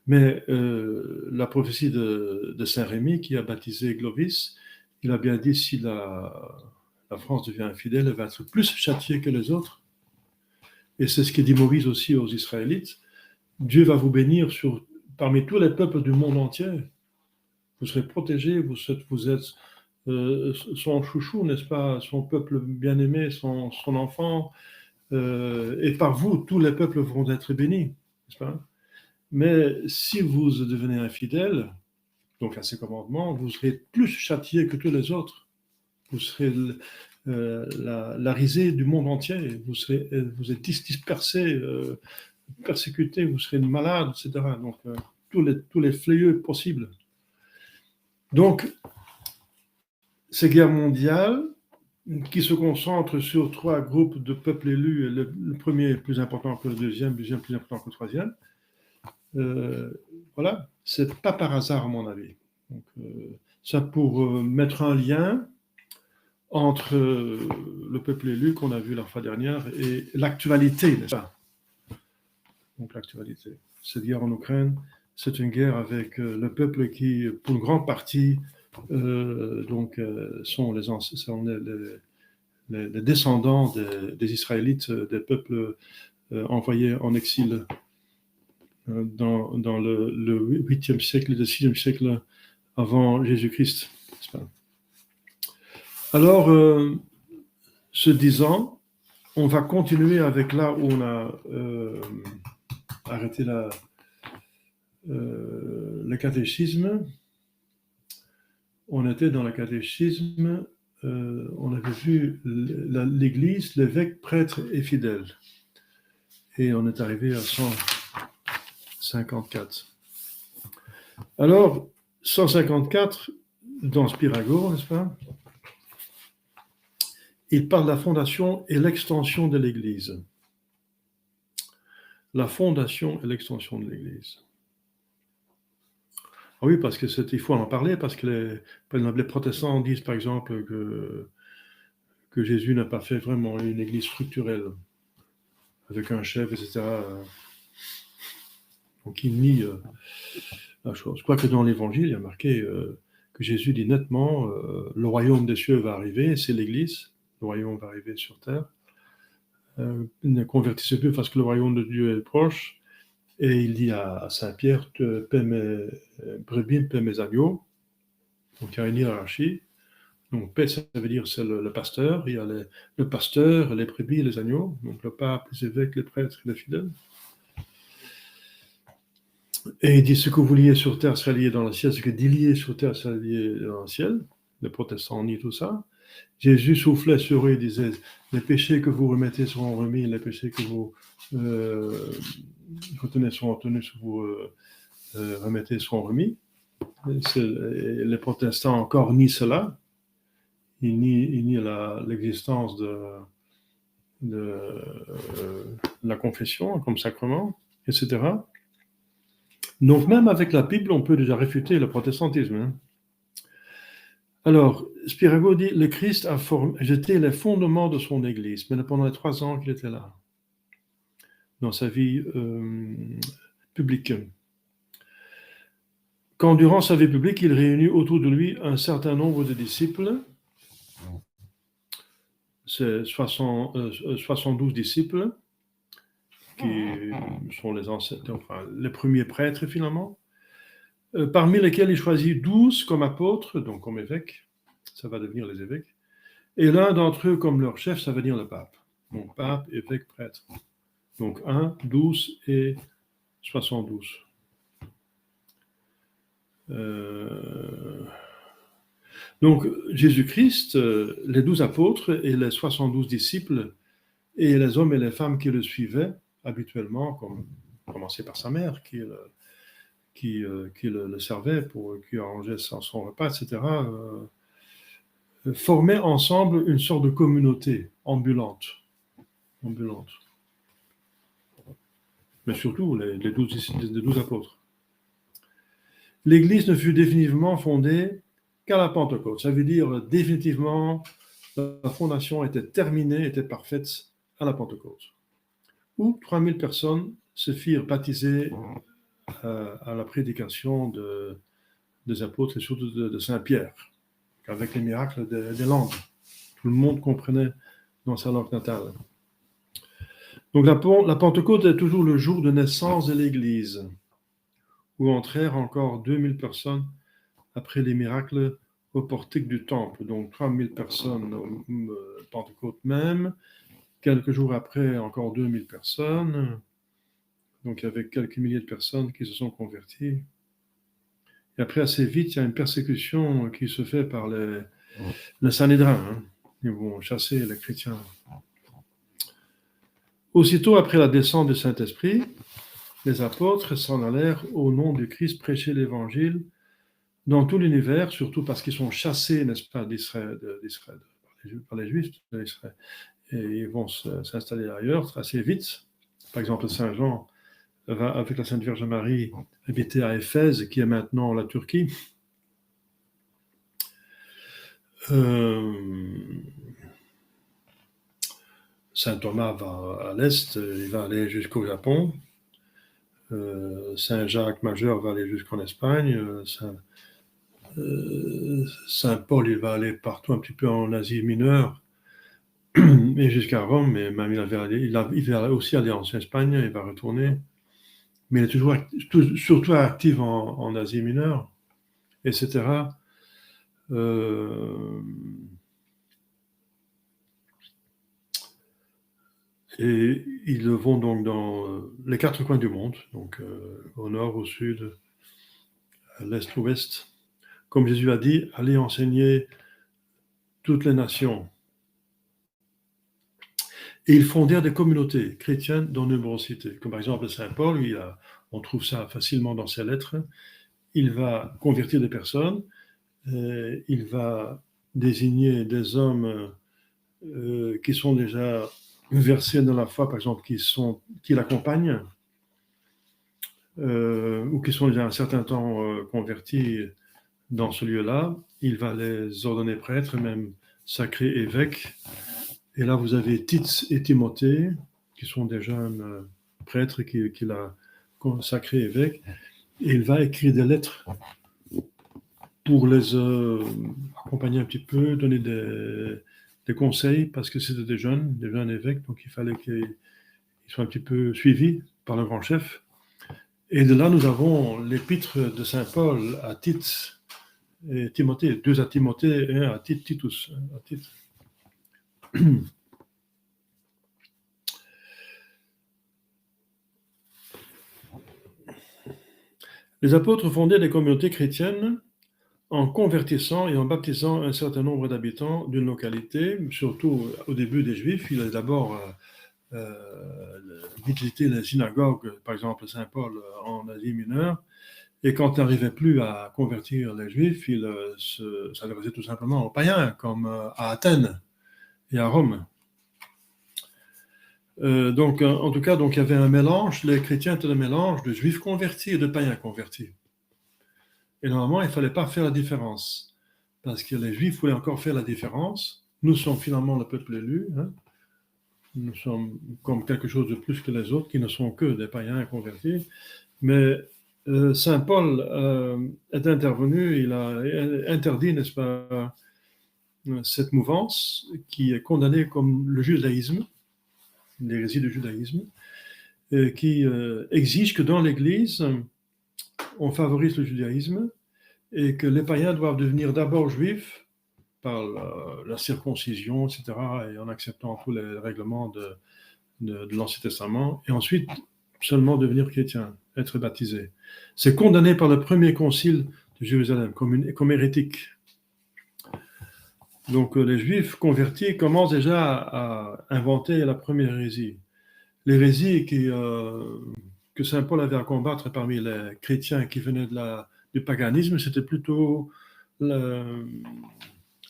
Mais la prophétie de Saint Rémy, qui a baptisé Clovis, il a bien dit, si la France devient infidèle, elle va être plus châtiée que les autres. Et c'est ce que dit Moïse aussi aux Israélites. Dieu va vous bénir parmi tous les peuples du monde entier. Vous serez protégés, vous êtes son chouchou, n'est-ce pas, son peuple bien-aimé, son enfant. Et par vous, tous les peuples vont être bénis, n'est-ce pas? Mais si vous devenez infidèle, donc à ces commandements, vous serez plus châtié que tous les autres. Vous serez la risée du monde êtes dispersé, persécuté, vous serez malade, etc. Donc, tous les fléaux possibles. Donc, ces guerres mondiales qui se concentrent sur 3 groupes de peuples élus, et le premier est plus important que le deuxième plus important que le troisième, voilà, c'est pas par hasard à mon avis. Donc, ça pour mettre un lien entre le peuple élu qu'on a vu la fois dernière et l'actualité, n'est-ce pas? Donc l'actualité. Cette guerre en Ukraine, c'est une guerre avec le peuple qui, pour une grande partie, sont les descendants des Israélites, des peuples envoyés en exil dans le 8e siècle, le 6e siècle avant Jésus-Christ. Alors, ce disant, on va continuer avec là où on a arrêté le catéchisme. On était dans le catéchisme, on avait vu l'Église, l'évêque, prêtre et fidèle. Et on est arrivé à 154. Alors, 154, dans Spirago, n'est-ce pas? Il parle de la fondation et l'extension de l'Église. La fondation et l'extension de l'Église. Ah oui, parce que il faut en parler, parce que les protestants disent par exemple que Jésus n'a pas fait vraiment une église structurelle, avec un chef, etc. Donc il nie la chose. Quoique dans l'évangile, il y a marqué que Jésus dit nettement le royaume des cieux va arriver, c'est l'église, le royaume va arriver sur terre. Ne convertissez plus parce que le royaume de Dieu est proche. Et il dit à Saint-Pierre, paie mes brebis, paie mes agneaux. Donc il y a une hiérarchie. Donc paix, ça veut dire c'est le pasteur. Il y a le pasteur, les brebis, les agneaux. Donc le pape, les évêques, les prêtres et les fidèles. Et il dit, ce que vous liez sur terre sera lié dans le ciel, ce que dit lié sur terre sera lié dans le ciel. Les protestants nient tout ça. Jésus soufflait sur eux et disait, les péchés que vous remettez seront remis, les péchés que vous retenez seront retenus, vous remettez seront remis. Les protestants encore nient cela. Ils nient l'existence de la confession comme sacrement, etc. Donc même avec la Bible, on peut déjà réfuter le protestantisme. Hein. Alors, Spirago dit, le Christ a jeté les fondements de son Église, mais pendant les 3 ans qu'il était là, dans sa vie publique. Quand durant sa vie publique, il réunit autour de lui un certain nombre de disciples, c'est 72 disciples qui sont les ancêtres, enfin, les premiers prêtres finalement, parmi lesquels il choisit 12 comme apôtres, donc comme évêques, ça va devenir les évêques, et l'un d'entre eux comme leur chef, ça va devenir le pape. Donc pape, évêque, prêtre. Donc 1, 12 et 72. Donc Jésus-Christ, les 12 apôtres et les 72 disciples, et les hommes et les femmes qui le suivaient habituellement, comme commencer par sa mère, qui le servait, qui arrangeait son repas, etc., formaient ensemble une sorte de communauté ambulante. Mais surtout les 12 apôtres. L'Église ne fut définitivement fondée qu'à la Pentecôte. Ça veut dire définitivement, la fondation était terminée, était parfaite à la Pentecôte, où 3000 personnes se firent baptiser à la prédication des apôtres et surtout de Saint-Pierre, avec les miracles des langues. Tout le monde comprenait dans sa langue natale. Donc la Pentecôte est toujours le jour de naissance de l'Église, où entrèrent encore 2000 personnes après les miracles au portique du temple. Donc 3000 personnes au Pentecôte même. Quelques jours après, encore 2000 personnes. Donc il y avait quelques milliers de personnes qui se sont converties. Et après, assez vite, il y a une persécution qui se fait par le Sanhédrin. Hein. Ils vont chasser les chrétiens. Aussitôt après la descente du Saint-Esprit, les apôtres s'en allèrent au nom du Christ prêcher l'Évangile dans tout l'univers, surtout parce qu'ils sont chassés, n'est-ce pas, d'Israël par les Juifs d'Israël. Et ils vont s'installer ailleurs assez vite. Par exemple, Saint Jean va, avec la Sainte Vierge Marie, habiter à Éphèse, qui est maintenant la Turquie. Saint Thomas va à l'est, il va aller jusqu'au Japon. Saint Jacques Majeur va aller jusqu'en Espagne. Saint Paul, il va aller partout, un petit peu en Asie mineure, et jusqu'à Rome. Mais même il va aussi aller en Espagne, il va retourner. Mais il est toujours surtout actif en Asie mineure, etc. Et ils vont donc dans les 4 coins du monde, donc au nord, au sud, à l'est, l'ouest. Comme Jésus a dit, allez enseigner toutes les nations. Et ils fondèrent des communautés chrétiennes dans nombreuses cités. Comme par exemple Saint Paul, on trouve ça facilement dans ses lettres. Il va convertir des personnes, il va désigner des hommes qui sont déjà versés dans la foi, par exemple, qui l'accompagnent, ou qui sont déjà un certain temps convertis dans ce lieu-là. Il va les ordonner prêtres, même sacrés évêques. Et là, vous avez Tite et Timothée, qui sont des jeunes prêtres qu'il a consacrés évêques. Et il va écrire des lettres pour les accompagner un petit peu, donner des conseils, parce que c'était des jeunes évêques, donc il fallait qu'ils soient un petit peu suivis par le grand chef. Et de là, nous avons l'épître de Saint Paul à Tite et Timothée, 2 à Timothée et 1 à Titus. À Tite. Les apôtres fondaient des communautés chrétiennes en convertissant et en baptisant un certain nombre d'habitants d'une localité, surtout au début des Juifs. Il a d'abord visité les synagogues, par exemple Saint-Paul en Asie mineure, et quand il n'arrivait plus à convertir les Juifs, il s'adressait tout simplement aux païens, comme à Athènes et à Rome. Donc, en tout cas, donc, il y avait un mélange, les chrétiens étaient un mélange de Juifs convertis et de païens convertis. Et normalement, il ne fallait pas faire la différence, parce que les Juifs voulaient encore faire la différence. Nous sommes finalement le peuple élu, hein. Nous sommes comme quelque chose de plus que les autres, qui ne sont que des païens convertis. Mais Saint Paul est intervenu, il a interdit, n'est-ce pas, cette mouvance qui est condamnée comme le judaïsme, l'hérésie du judaïsme, qui exige que dans l'Église, on favorise le judaïsme et que les païens doivent devenir d'abord juifs par la circoncision, etc., et en acceptant tous les règlements de l'Ancien Testament, et ensuite seulement devenir chrétien, être baptisé. C'est condamné par le premier concile de Jérusalem comme hérétique. Donc les Juifs convertis commencent déjà à inventer la première hérésie. L'hérésie que saint Paul avait à combattre parmi les chrétiens qui venaient du paganisme, c'était plutôt la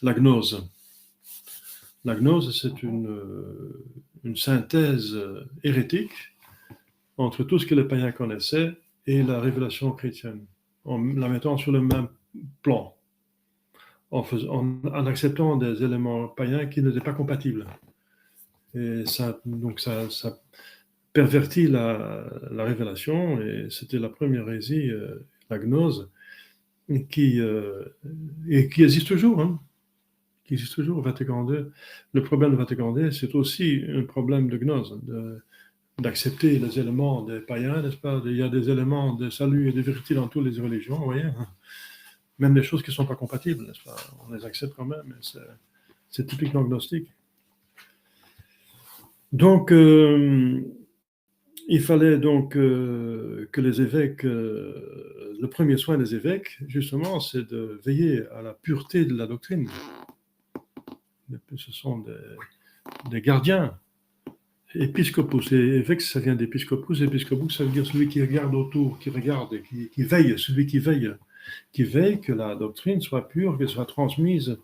gnose. La gnose, c'est une synthèse hérétique entre tout ce que les païens connaissaient et la révélation chrétienne, en la mettant sur le même plan, en acceptant des éléments païens qui n'étaient pas compatibles. Et ça pervertit la révélation, et c'était la première hérésie, la gnose, qui existe toujours, hein, qui existe toujours au Vatican II. Le problème du Vatican II, c'est aussi un problème de gnose, d'accepter les éléments des païens, n'est-ce pas? Il y a des éléments de salut et de vérité dans toutes les religions, vous voyez, hein? Même les choses qui ne sont pas compatibles, n'est-ce pas? On les accepte quand même, mais c'est typiquement gnostique. Donc, il fallait donc que les évêques, le premier soin des évêques, justement, c'est de veiller à la pureté de la doctrine. Ce sont des gardiens. Épiscopus, et évêque, ça vient d'épiscopus. Épiscopus, ça veut dire celui qui regarde autour, qui regarde, qui veille, celui qui veille que la doctrine soit pure, qu'elle soit transmise,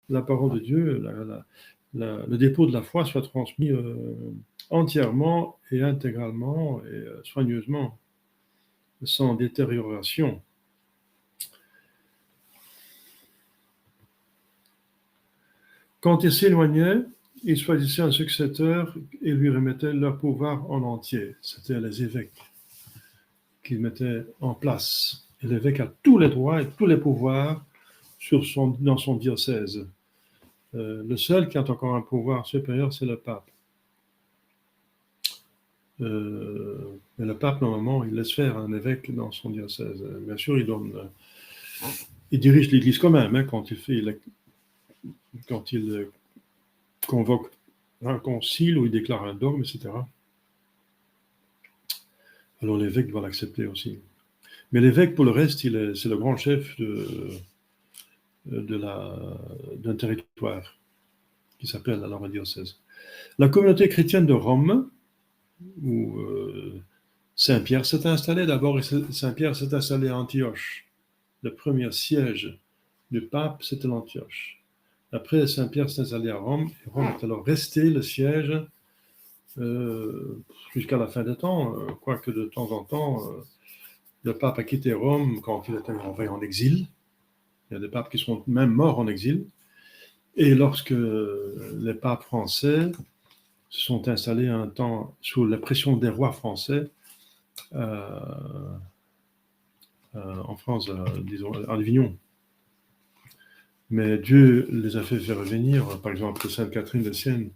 la parole de Dieu, le dépôt de la foi soit transmis entièrement et intégralement et soigneusement, sans détérioration. Quand il s'éloignait, ils choisissaient un successeur et lui remettaient leur pouvoir en entier. C'était les évêques qui mettaient en place. Et l'évêque a tous les droits et tous les pouvoirs dans son diocèse. Le seul qui a encore un pouvoir supérieur, c'est le pape. Mais le pape, normalement, il laisse faire un évêque dans son diocèse. Bien sûr, il dirige l'Église quand même, hein, quand il convoque un concile où il déclare un dogme, etc. Alors l'évêque doit l'accepter aussi. Mais l'évêque, pour le reste, c'est le grand chef d'un territoire qui s'appelle alors un diocèse. La communauté chrétienne de Rome, où Saint-Pierre s'est installé d'abord, et Saint-Pierre s'est installé à Antioche. Le premier siège du pape, c'était l'Antioche. Après, Saint-Pierre s'est installé à Rome, et Rome est alors resté le siège jusqu'à la fin des temps, quoique de temps en temps, le pape a quitté Rome quand il était envoyé en exil. Il y a des papes qui sont même morts en exil. Et lorsque les papes français se sont installés un temps sous la pression des rois français, en France, disons, à Avignon. Mais Dieu les a fait faire revenir, par exemple, Sainte Catherine de Sienne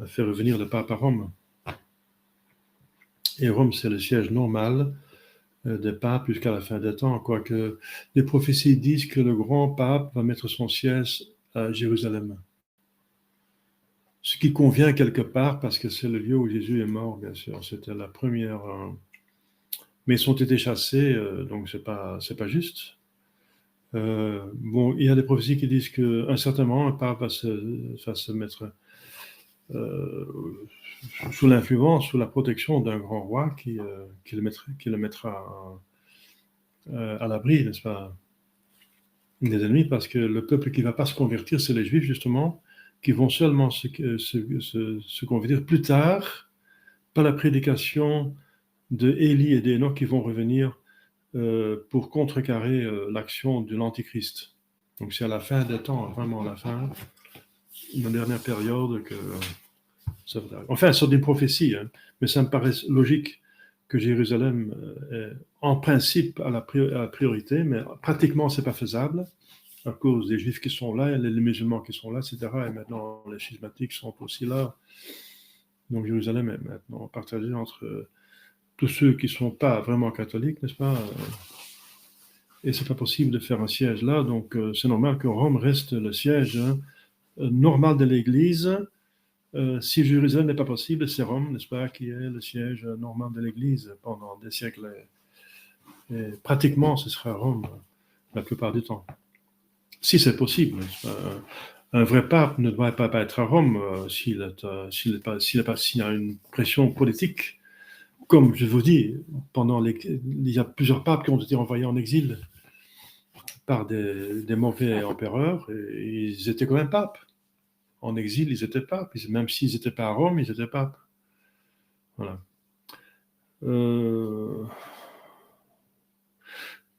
a fait revenir le pape à Rome. Et Rome, c'est le siège normal des papes jusqu'à la fin des temps, quoique les prophéties disent que le grand pape va mettre son siège à Jérusalem. Ce qui convient quelque part, parce que c'est le lieu où Jésus est mort, bien sûr. C'était la première... mais ils ont été chassés, donc c'est pas juste. Bon, il y a des prophéties qui disent qu'à un certain moment, un pape va se mettre sous l'influence, sous la protection d'un grand roi qui le mettra à l'abri, n'est-ce pas, des ennemis, parce que le peuple qui ne va pas se convertir, c'est les Juifs, justement, qui vont seulement se convertir plus tard par la prédication de Élie et d'Hénoch qui vont revenir pour contrecarrer l'action de l'Antichrist. Donc c'est à la fin des temps, vraiment à la fin, la dernière période que ça va. Enfin, c'est des prophéties, hein, mais ça me paraît logique que Jérusalem est en principe à la priorité, mais pratiquement c'est pas faisable à cause des Juifs qui sont là, les musulmans qui sont là, etc. Et maintenant, les schismatiques sont aussi là. Donc Jérusalem est maintenant partagée entre tous ceux qui ne sont pas vraiment catholiques, n'est-ce pas? Et c'est pas possible de faire un siège là, donc c'est normal que Rome reste le siège normal de l'Église. Si Jérusalem n'est pas possible, c'est Rome, n'est-ce pas, qui est le siège normal de l'Église pendant des siècles. Et pratiquement, ce sera Rome la plupart du temps. Si c'est possible, n'est-ce pas? Un vrai pape ne doit pas être à Rome s'il y a une pression politique. Comme je vous dis, il y a plusieurs papes qui ont été envoyés en exil par des mauvais empereurs, et ils étaient quand même papes. En exil, ils étaient papes. Même s'ils n'étaient pas à Rome, ils étaient papes. Voilà.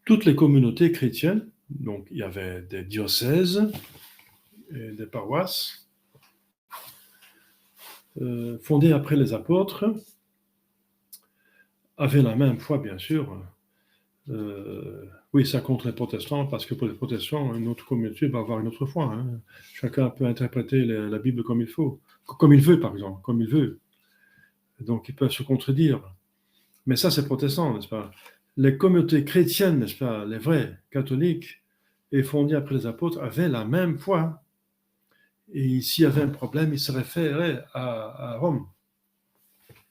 Toutes les communautés chrétiennes, donc il y avait des diocèses et des paroisses, fondées après les apôtres, avaient la même foi, bien sûr. Oui, ça compte les protestants, parce que pour les protestants, une autre communauté va avoir une autre foi. Hein. Chacun peut interpréter la Bible comme il faut, comme il veut, par exemple, comme il veut. Donc, ils peuvent se contredire. Mais ça, c'est protestant, n'est-ce pas? Les communautés chrétiennes, n'est-ce pas, les vrais catholiques, et fondées après les apôtres, avaient la même foi. Et s'il y avait un problème, ils se référaient à Rome.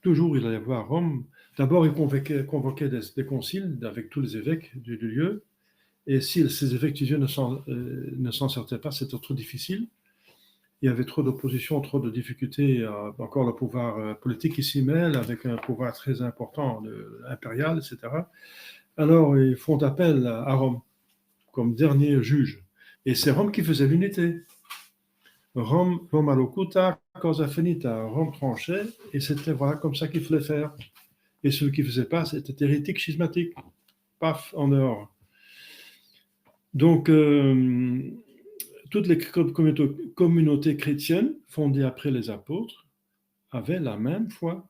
Toujours, il allait voir Rome. D'abord, il convoquait des conciles avec tous les évêques du lieu. Et si ces évêques du lieu ne s'en sortaient pas, c'était trop difficile. Il y avait trop d'opposition, trop de difficultés. Encore le pouvoir politique qui s'y mêle, avec un pouvoir très important, impérial, etc. Alors, ils font appel à Rome comme dernier juge. Et c'est Rome qui faisait l'unité. Roma locuta, causa finita. Rome tranchait, et c'était voilà comme ça qu'il fallait faire. Et ceux qui ne faisaient pas, c'était hérétique, schismatique. Paf, en dehors. Donc, toutes les communautés chrétiennes fondées après les apôtres avaient la même foi,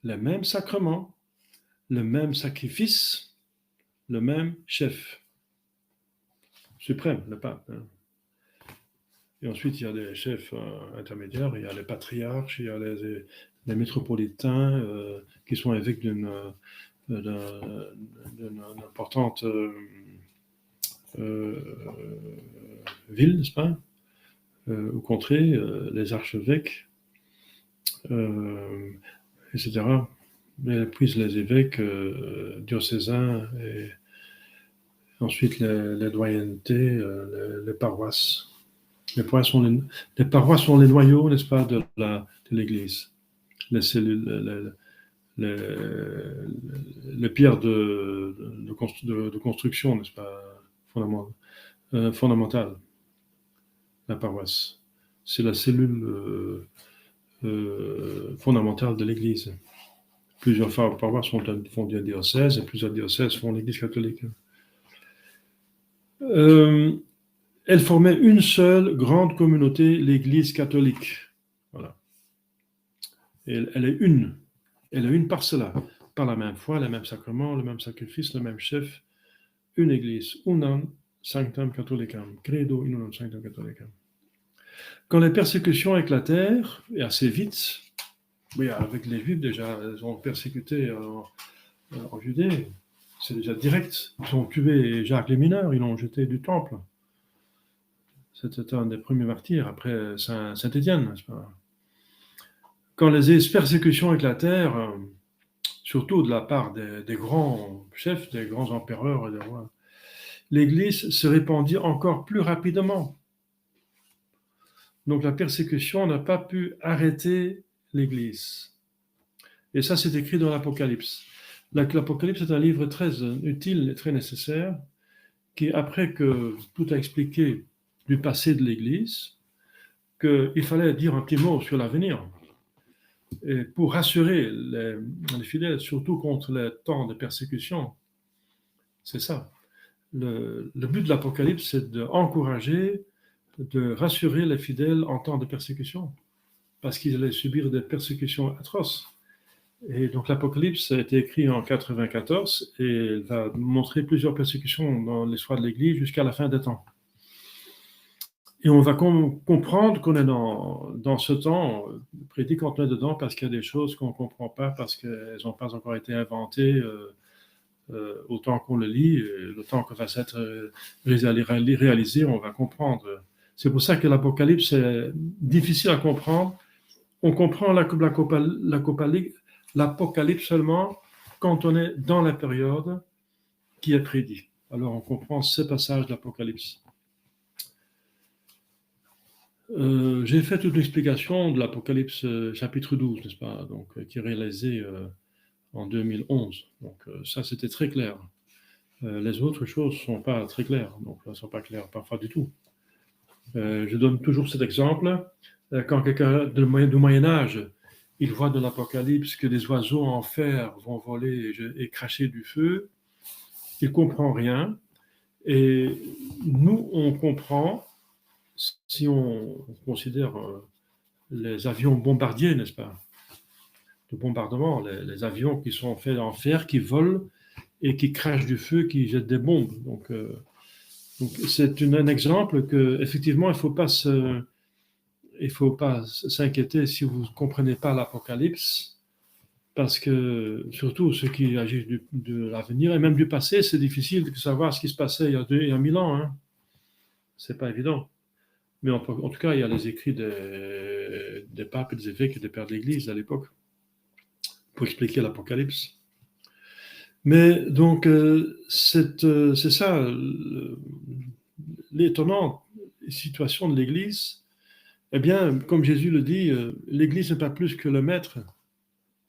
les mêmes sacrements, le même sacrifice, le même chef suprême, le pape. Hein. Et ensuite, il y a les chefs intermédiaires, il y a les patriarches, il y a les métropolitains qui sont évêques d'une importante ville, n'est-ce pas, ou contrée, les archevêques, etc. Et puis les évêques diocésains, et ensuite les doyennetés, les paroisses. Les paroisses sont les noyaux, n'est-ce pas, de l'Église. Les cellules, les pierres de construction, n'est-ce pas, fondamentale. La paroisse. C'est la cellule fondamentale de l'Église. Plusieurs paroisses font des diocèses, et plusieurs diocèses font l'Église catholique. Elle formait une seule grande communauté, l'Église catholique. Voilà. Et elle est une. Elle est une par cela. Par la même foi, les mêmes sacrements, le même sacrifice, le même chef. Une Église. Unam sanctam catholicam. Credo in unam sanctam catholicam. Quand les persécutions éclatèrent, et assez vite, oui, avec les Juifs déjà, ils ont persécuté en Judée. C'est déjà direct. Ils ont tué Jacques les mineurs, ils l'ont jeté du temple. C'était un des premiers martyrs après Saint-Étienne, n'est-ce pas? Quand les persécutions éclatèrent, surtout de la part des grands chefs, des grands empereurs et des rois, l'Église se répandit encore plus rapidement. Donc la persécution n'a pas pu arrêter l'Église. Et ça, c'est écrit dans l'Apocalypse. L'Apocalypse est un livre très utile et très nécessaire, qui, après que tout a expliqué du passé de l'Église, qu'il fallait dire un petit mot sur l'avenir. Et pour rassurer les fidèles, surtout contre les temps de persécution, c'est ça. Le but de l'Apocalypse, c'est d'encourager, de rassurer les fidèles en temps de persécution, parce qu'ils allaient subir des persécutions atroces. Et donc l'Apocalypse a été écrit en 94 et il va montrer plusieurs persécutions dans l'histoire de l'Église jusqu'à la fin des temps. Et on va comprendre qu'on est dans ce temps prédit qu'on est dedans parce qu'il y a des choses qu'on ne comprend pas, parce qu'elles n'ont pas encore été inventées autant qu'on le lit, le temps que va s'être réalisé, on va comprendre. C'est pour ça que l'Apocalypse est difficile à comprendre. On comprend l'Apocalypse seulement quand on est dans la période qui est prédite. Alors on comprend ce passage de l'Apocalypse. J'ai fait toute l'explication de l'Apocalypse chapitre 12, n'est-ce pas, donc, qui est réalisé en 2011. Donc ça, c'était très clair. Les autres choses ne sont pas très claires, donc elles ne sont pas claires parfois du tout. Je donne toujours cet exemple. Quand quelqu'un du Moyen-Âge, il voit de l'Apocalypse que des oiseaux en fer vont voler et cracher du feu, il ne comprend rien. Et nous, on comprend si on considère les avions bombardiers, n'est-ce pas, de bombardement, les avions qui sont faits en fer, qui volent et qui crachent du feu, qui jettent des bombes. Donc c'est un exemple que, effectivement, il ne faut pas s'inquiéter si vous ne comprenez pas l'Apocalypse, parce que surtout ceux qui agissent de l'avenir et même du passé, c'est difficile de savoir ce qui se passait il y a 1000 ans. Hein. C'est pas évident. Mais en tout cas, il y a les écrits des papes et des évêques et des pères de l'Église à l'époque pour expliquer l'Apocalypse. Mais donc, c'est ça l'étonnante situation de l'Église. Eh bien, comme Jésus le dit, l'Église n'est pas plus que le maître.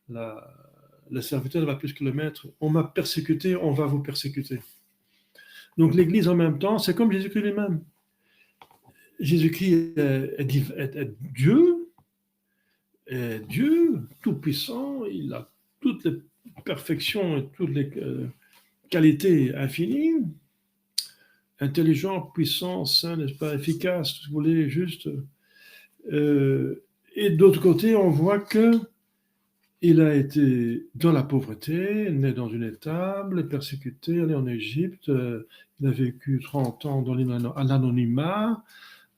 Le serviteur n'est pas plus que le maître. On m'a persécuté, on va vous persécuter. Donc l'Église en même temps, c'est comme Jésus-Christ lui-même. Jésus-Christ est Dieu, tout-puissant, il a toutes les perfections et toutes les qualités infinies, intelligent, puissant, saint, n'est-ce pas, efficace, si vous voulez, juste. Et d'autre côté, on voit que il a été dans la pauvreté, né dans une étable, persécuté, allé en Égypte. Il a vécu 30 ans dans l'anonymat.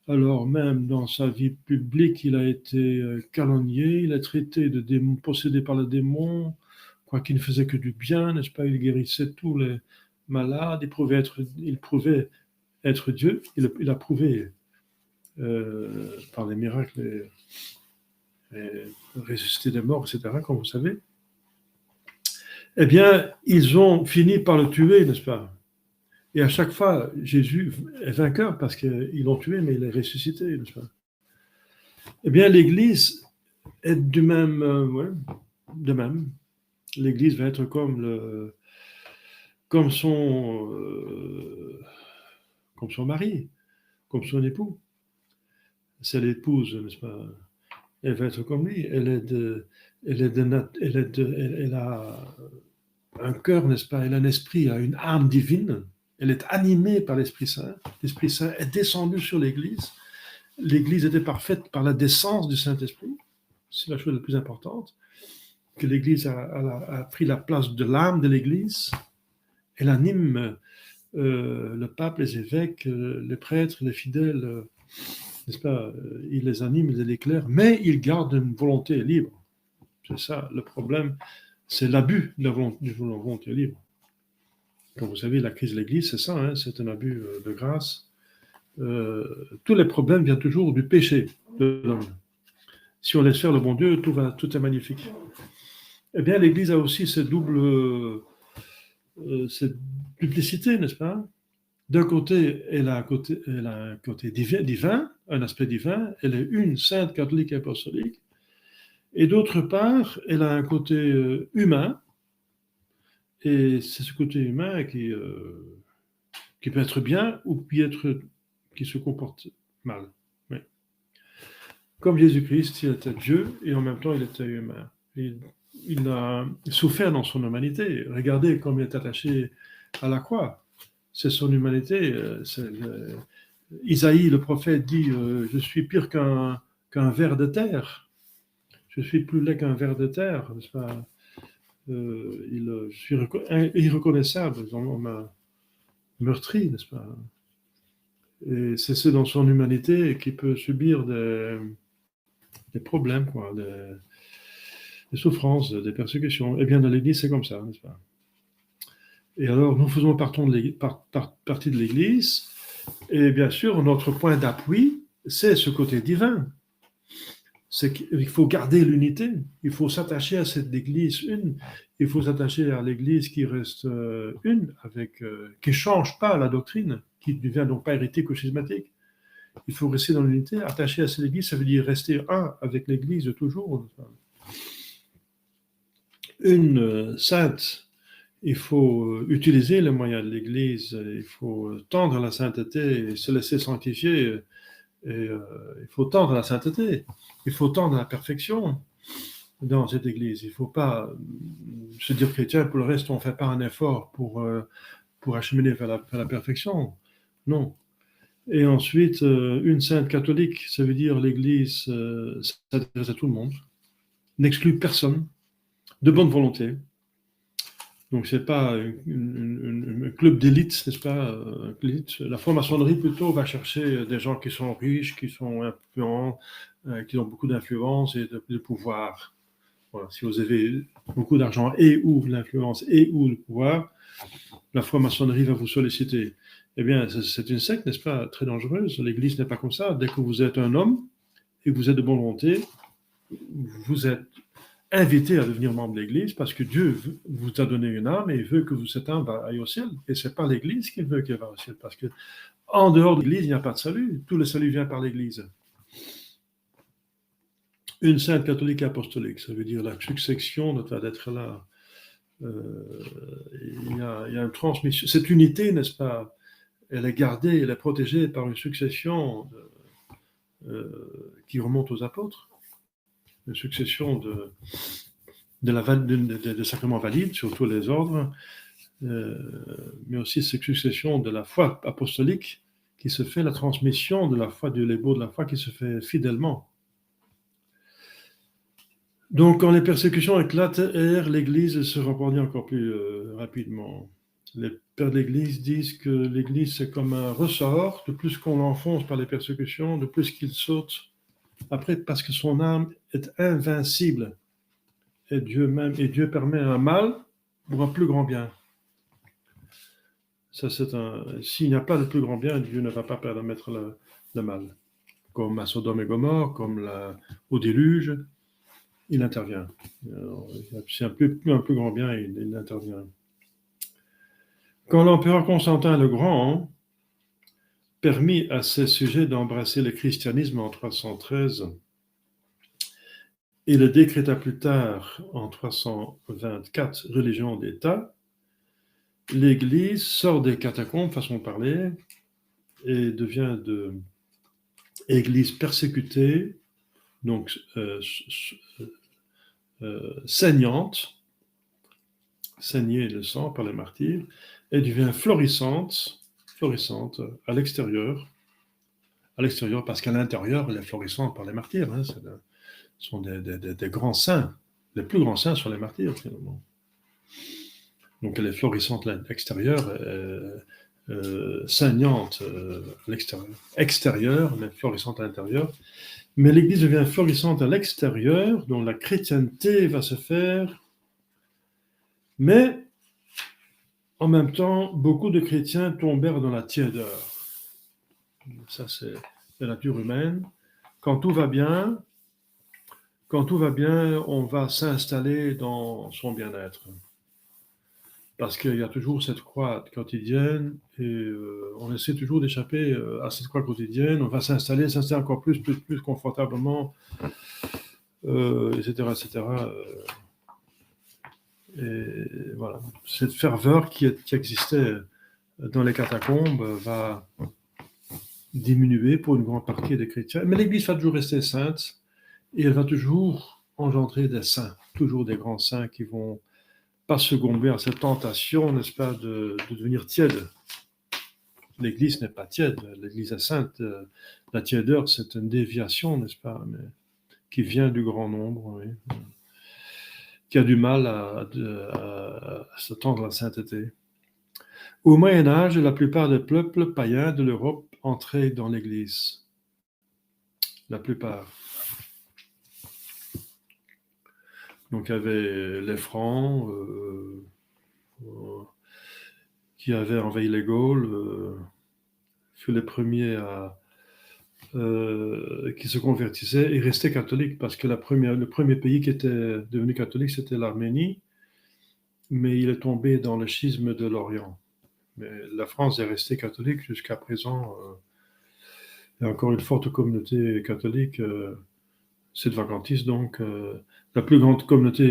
Alors même dans sa vie publique, il a été calomnié, il a traité de démon, possédé par le démon, quoiqu'il ne faisait que du bien, n'est-ce pas? Il guérissait tous les malades, il prouvait être Dieu, il a prouvé par les miracles et ressuscité des morts, etc., comme vous savez. Eh bien, ils ont fini par le tuer, n'est-ce pas? Et à chaque fois, Jésus est vainqueur parce qu'ils l'ont tué, mais il est ressuscité, n'est-ce pas? Eh bien, l'Église est de même. L'Église va être comme son mari, comme son époux. C'est l'épouse, n'est-ce pas? Elle va être comme lui. Elle a un cœur, n'est-ce pas? Elle a un esprit, elle a une âme divine. Elle est animée par l'Esprit Saint. L'Esprit Saint est descendu sur l'Église. L'Église était parfaite par la descente du Saint-Esprit. C'est la chose la plus importante. Que l'Église a pris la place de l'âme de l'Église. Elle anime le pape, les évêques, les prêtres, les fidèles, n'est-ce pas? Il les anime, il les éclaire, mais il garde une volonté libre. C'est ça le problème, c'est l'abus de la volonté libre. Comme vous savez, la crise de l'Église, c'est ça, hein, c'est un abus de grâce. Tous les problèmes viennent toujours du péché de l'homme. Si on laisse faire le bon Dieu, tout est magnifique. Eh bien, l'Église a aussi cette duplicité, n'est-ce pas? D'un côté, elle a un côté divin, un aspect divin, elle est une sainte catholique et apostolique, et d'autre part, elle a un côté humain, et c'est ce côté humain qui peut être bien ou qui se comporte mal. Oui. Comme Jésus-Christ, il était Dieu et en même temps il était humain. Il a souffert dans son humanité. Regardez comme il est attaché à la croix. C'est son humanité. Isaïe, le prophète, dit je suis pire qu'un ver de terre. Je suis plus laid qu'un ver de terre. N'est-ce pas? Je suis irreconnaissable. On m'a meurtri, n'est-ce pas? Et c'est dans son humanité qui peut subir des problèmes, quoi, des souffrances, des persécutions. Eh bien, dans l'Église, c'est comme ça, n'est-ce pas? Et alors, nous faisons partie de l'Église, et bien sûr, notre point d'appui, c'est ce côté divin. C'est qu'il faut garder l'unité, il faut s'attacher à cette Église une, il faut s'attacher à l'Église qui reste une, qui ne change pas la doctrine, qui ne devient donc pas hérétique ou schismatique. Il faut rester dans l'unité, attaché à cette Église, ça veut dire rester un avec l'Église de toujours. Une sainte, il faut utiliser les moyens de l'Église, il faut tendre à la sainteté et se laisser sanctifier. Et il faut tendre à la sainteté, il faut tendre à la perfection dans cette Église. Il ne faut pas se dire chrétien, pour le reste, on ne fait pas un effort pour acheminer vers la perfection. Non. Et ensuite, une sainte catholique, ça veut dire l'Église s'adresse à tout le monde, n'exclut personne, de bonne volonté. Donc, ce n'est pas un club d'élite, n'est-ce pas? La franc-maçonnerie, plutôt, va chercher des gens qui sont riches, qui sont influents, qui ont beaucoup d'influence et de pouvoir. Voilà. Si vous avez beaucoup d'argent et ou l'influence et ou le pouvoir, la franc-maçonnerie va vous solliciter. Eh bien, c'est une secte, n'est-ce pas, très dangereuse. L'Église n'est pas comme ça. Dès que vous êtes un homme et que vous êtes de bonne volonté, vous êtes invité à devenir membre de l'Église parce que Dieu vous a donné une âme et il veut que cette âme aille au ciel. Et ce n'est pas l'Église qu'il veut qu'elle va au ciel parce que en dehors de l'Église, il n'y a pas de salut. Tout le salut vient par l'Église. Une sainte catholique apostolique, ça veut dire la succession d'être là. Il y a une transmission. Cette unité, n'est-ce pas, elle est gardée, elle est protégée par une succession qui remonte aux apôtres. Une succession de sacrements valides sur tous les ordres, mais aussi cette succession de la foi apostolique qui se fait, la transmission de la foi, du lébo de la foi qui se fait fidèlement. Donc, quand les persécutions éclatèrent, l'Église se reprendit encore plus rapidement. Les pères de l'Église disent que l'Église, c'est comme un ressort. De plus qu'on l'enfonce par les persécutions, de plus qu'il saute après, parce que son âme est invincible. Et Dieu permet un mal pour un plus grand bien. S'il n'y a pas de plus grand bien, Dieu ne va pas permettre le mal. Comme à Sodome et Gomorrhe, comme au déluge, il intervient. C'est un plus grand bien, il intervient. Quand l'empereur Constantin le Grand permit à ses sujets d'embrasser le christianisme en 313 et le décréta plus tard en 324 religion d'État, l'Église sort des catacombes, façon de parler, et devient Église persécutée, donc saignante, saignée le sang par les martyrs, et devient florissante à l'extérieur parce qu'à l'intérieur, elle est florissante par les martyrs. Ce sont des grands saints. Les plus grands saints sont les martyrs, finalement. Donc elle est florissante à l'extérieur, saignante à l'extérieur. Extérieure, mais florissante à l'intérieur. Mais l'Église devient florissante à l'extérieur, dont la chrétienté va se faire. Mais, en même temps, beaucoup de chrétiens tombèrent dans la tiédeur. Ça, c'est la nature humaine. Quand tout va bien, on va s'installer dans son bien-être. Parce qu'il y a toujours cette croix quotidienne et on essaie toujours d'échapper à cette croix quotidienne. On va s'installer encore plus confortablement, etc. Et voilà, cette ferveur qui existait dans les catacombes va diminuer pour une grande partie des chrétiens. Mais l'Église va toujours rester sainte et elle va toujours engendrer des saints, toujours des grands saints qui vont pas succomber à cette tentation, n'est-ce pas, de devenir tiède. L'Église n'est pas tiède, l'Église est sainte. La tiédeur, c'est une déviation, n'est-ce pas, mais qui vient du grand nombre, oui, qui a du mal à se tendre à la sainteté. Au Moyen-Âge, la plupart des peuples païens de l'Europe entrés dans l'Église. La plupart. Donc il y avait les Francs qui avaient envahi les Gaules, furent les premiers qui se convertissaient et restaient catholiques, parce que le premier pays qui était devenu catholique, c'était l'Arménie, mais il est tombé dans le schisme de l'Orient. Mais la France est restée catholique jusqu'à présent. Il y a encore une forte communauté catholique, sédevacantiste, donc la plus grande communauté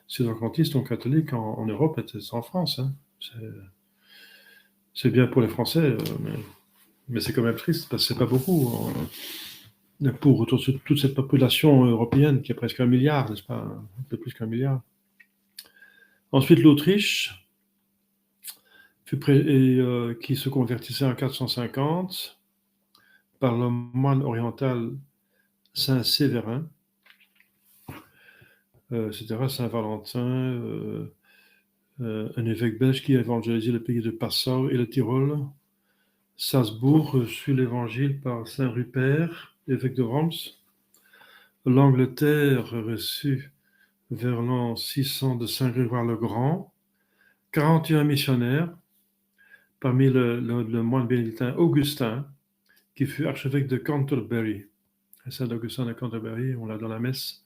sédevacantiste, donc catholique en Europe, était en France. Hein. C'est bien pour les Français, mais c'est quand même triste, parce que c'est pas beaucoup pour toute cette population européenne qui est presque 1 milliard, n'est-ce pas? Un peu plus qu'1 milliard. Ensuite, l'Autriche, qui se convertissait en 450 par le moine oriental Saint Séverin, etc., Saint Valentin, un évêque belge qui a évangélisé le pays de Passau et le Tyrol. Salzbourg reçut l'évangile par Saint Rupert, évêque de Worms. L'Angleterre reçut vers l'an 600 de Saint Grégoire le Grand 41 missionnaires, parmi le moine bénédictin Augustin, qui fut archevêque de Canterbury. Et Saint Augustin de Canterbury, on l'a dans la messe.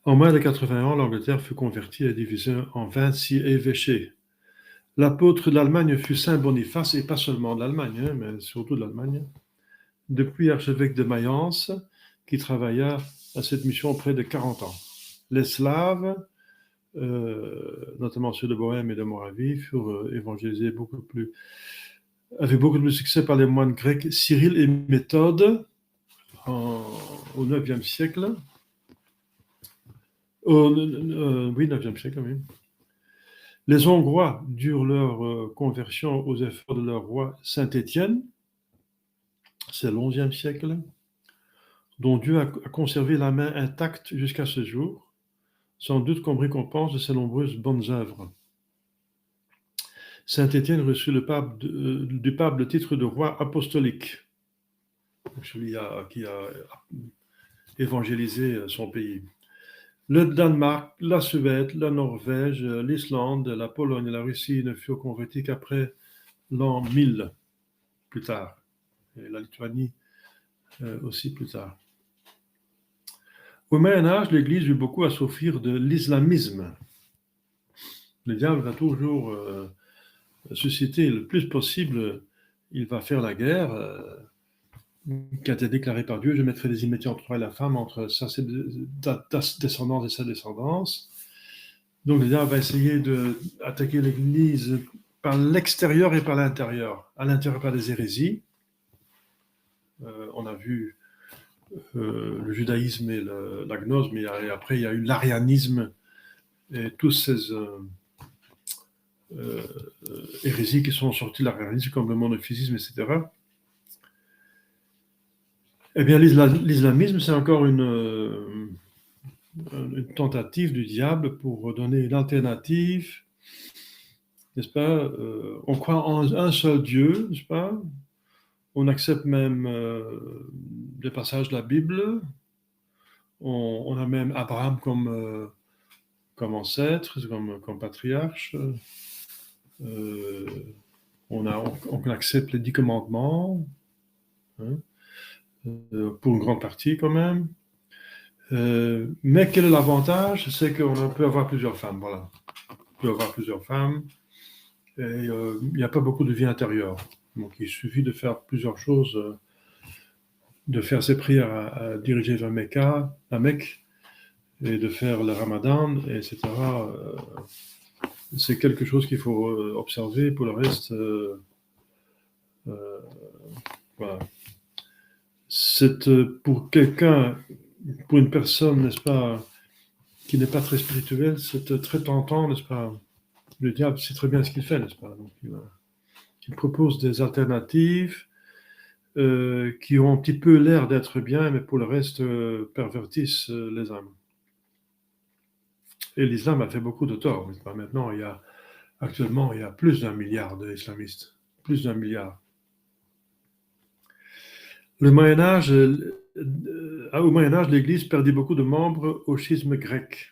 En moins de 80 ans, l'Angleterre fut convertie et divisée en 26 évêchés. L'apôtre de l'Allemagne fut Saint Boniface, et pas seulement de l'Allemagne, mais surtout de l'Allemagne, depuis archevêque de Mayence, qui travailla à cette mission près de 40 ans. Les Slaves, notamment ceux de Bohême et de Moravie, furent évangélisés avec beaucoup plus de succès par les moines grecs Cyril et Méthode au IXe siècle. Oui, 9e siècle, oui. Les Hongrois durent leur conversion aux efforts de leur roi Saint-Étienne, c'est le XIe siècle, dont Dieu a conservé la main intacte jusqu'à ce jour, sans doute comme récompense de ses nombreuses bonnes œuvres. Saint-Étienne reçut du pape le titre de roi apostolique, celui qui a évangélisé son pays. Le Danemark, la Suède, la Norvège, l'Islande, la Pologne et la Russie ne furent convertis qu'après l'an 1000, plus tard. Et la Lituanie aussi plus tard. Au Moyen-Âge, l'Église eut beaucoup à souffrir de l'islamisme. Le diable va toujours susciter le plus possible, il va faire la guerre, qui a été déclarée par Dieu, je mettrai des inimitiés entre toi et la femme, entre sa descendance et sa descendance. Donc le diable va essayer d'attaquer l'Église par l'extérieur et par l'intérieur. À l'intérieur par des hérésies. On a vu le judaïsme et la gnose, mais après il y a eu l'arianisme et tous ces hérésies qui sont sorties de l'arianisme, comme le monophysisme, etc. Eh bien, l'islamisme, c'est encore une tentative du diable pour donner une alternative, n'est-ce pas? On croit en un seul Dieu, n'est-ce pas? On accepte même des passages de la Bible. On a même Abraham comme ancêtre, comme patriarche. On accepte les 10 commandements, hein, pour une grande partie quand même. Mais quel est l'avantage? C'est qu'on peut avoir plusieurs femmes, voilà. On peut avoir plusieurs femmes, et il n'y a pas beaucoup de vie intérieure. Donc il suffit de faire plusieurs choses, de faire ses prières à diriger vers la Mecque, et de faire le Ramadan, etc. C'est quelque chose qu'il faut observer. Pour le reste, voilà. C'est pour une personne, n'est-ce pas, qui n'est pas très spirituelle, c'est très tentant, n'est-ce pas? Le diable sait très bien ce qu'il fait, n'est-ce pas? Donc, il propose des alternatives qui ont un petit peu l'air d'être bien, mais pour le reste pervertissent les âmes. Et l'islam a fait beaucoup de tort, n'est-ce pas? Maintenant, actuellement, il y a plus d'1 milliard d'islamistes. plus d'1 milliard. Au Moyen-Âge, l'Église perdit beaucoup de membres au schisme grec.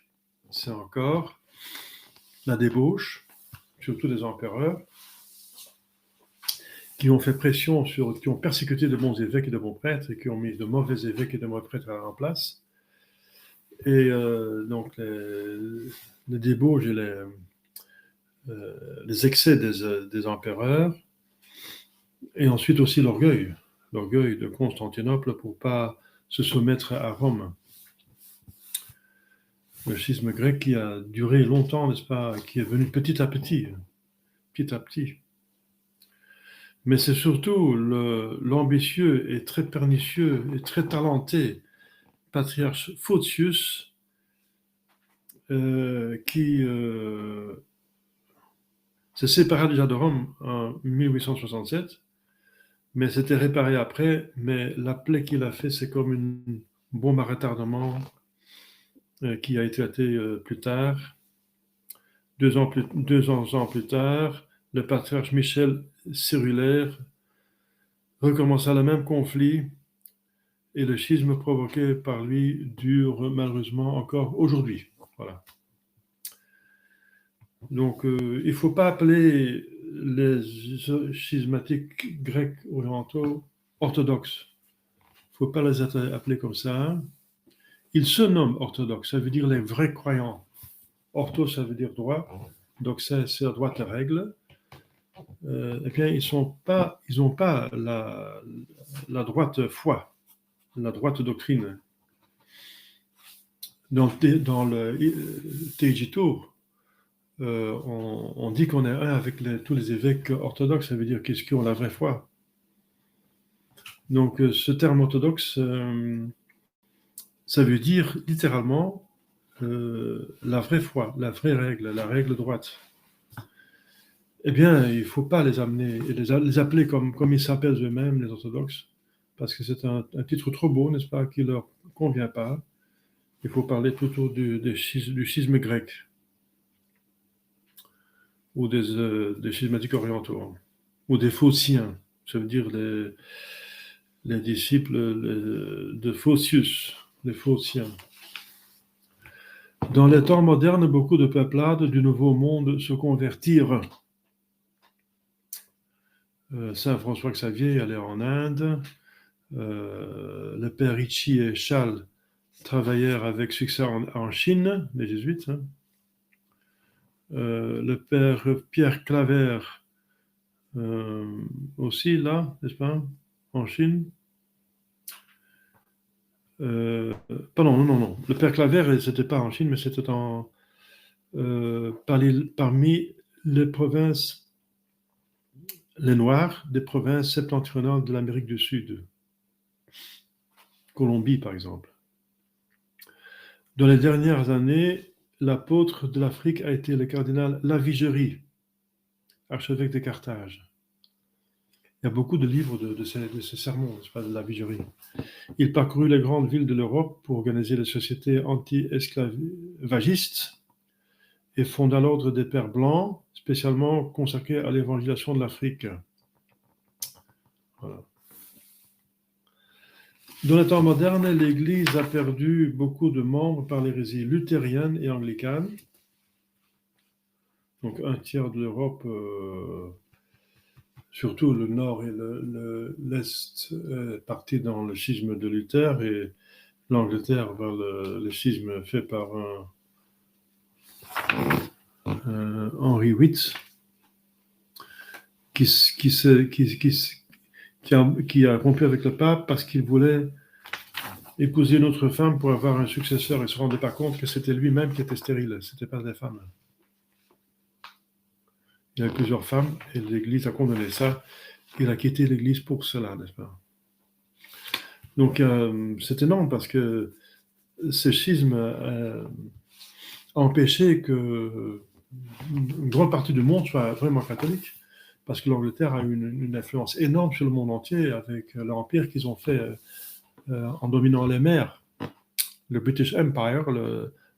C'est encore la débauche, surtout des empereurs, qui ont fait pression qui ont persécuté de bons évêques et de bons prêtres et qui ont mis de mauvais évêques et de mauvais prêtres en place. Et donc les débauches et les excès des empereurs, et ensuite aussi l'orgueil de Constantinople pour ne pas se soumettre à Rome. Le schisme grec qui a duré longtemps, n'est-ce pas, qui est venu petit à petit. Mais c'est surtout l'ambitieux et très pernicieux et très talenté patriarche Photius qui s'est séparé déjà de Rome en 1867, mais s'était réparé après. Mais la plaie qu'il a fait, c'est comme une bombe à retardement qui a éclaté plus tard. 2 ans plus tard, le patriarche Michel Cérulaire recommença le même conflit et le schisme provoqué par lui dure malheureusement encore aujourd'hui. Voilà. Donc, il ne faut pas appeler les schismatiques grecs orientaux orthodoxes. Il ne faut pas les appeler comme ça. Ils se nomment orthodoxes, ça veut dire les vrais croyants. Ortho, ça veut dire droit. Donc, c'est la droite règle. Eh bien, ils n'ont pas la droite foi, la droite doctrine. Dans le Teiji Tour, on dit qu'on est un avec tous les évêques orthodoxes, ça veut dire qu'est-ce qui ont la vraie foi. Donc, ce terme orthodoxe, ça veut dire littéralement la vraie foi, la vraie règle, la règle droite. Eh bien, il ne faut pas les amener et les appeler comme ils s'appellent eux-mêmes, les orthodoxes, parce que c'est un titre trop beau, n'est-ce pas, qui ne leur convient pas. Il faut parler plutôt du schisme grec ou des schismatiques orientaux, ou des Phociens, ça veut dire les disciples de Phocius, les Phociens. Dans les temps modernes, beaucoup de peuplades du Nouveau Monde se convertirent. Saint François Xavier allait en Inde. Le père Ricci et Charles travaillèrent avec succès en Chine, les jésuites. Le père Pierre Claver aussi, là, n'est-ce pas, en Chine. Pardon, non. Le père Claver, c'était pas en Chine, mais c'était parmi les provinces, les Noirs des provinces septentrionales de l'Amérique du Sud. Colombie, par exemple. Dans les dernières années, l'apôtre de l'Afrique a été le cardinal Lavigerie, archevêque de Carthage. Il y a beaucoup de livres de ces sermons, n'est-ce pas, de Lavigerie. Il parcourut les grandes villes de l'Europe pour organiser les sociétés anti-esclavagistes et fonda l'ordre des Pères Blancs, spécialement consacré à l'évangélisation de l'Afrique. Voilà. Dans les temps modernes, l'Église a perdu beaucoup de membres par l'hérésie luthérienne et anglicane. Donc 1/3 de l'Europe, surtout le nord et l'est, parti dans le schisme de Luther, et l'Angleterre vers le schisme fait par Henri VIII, qui a rompu avec le pape parce qu'il voulait épouser une autre femme pour avoir un successeur. Il ne se rendait pas compte que c'était lui-même qui était stérile, ce n'était pas des femmes. Il y avait plusieurs femmes et l'Église a condamné ça. Il a quitté l'Église pour cela, n'est-ce pas? Donc, c'est énorme parce que ce schisme a empêché qu'une grande partie du monde soit vraiment catholique, parce que l'Angleterre a eu une influence énorme sur le monde entier avec l'empire qu'ils ont fait en dominant les mers. Le British Empire,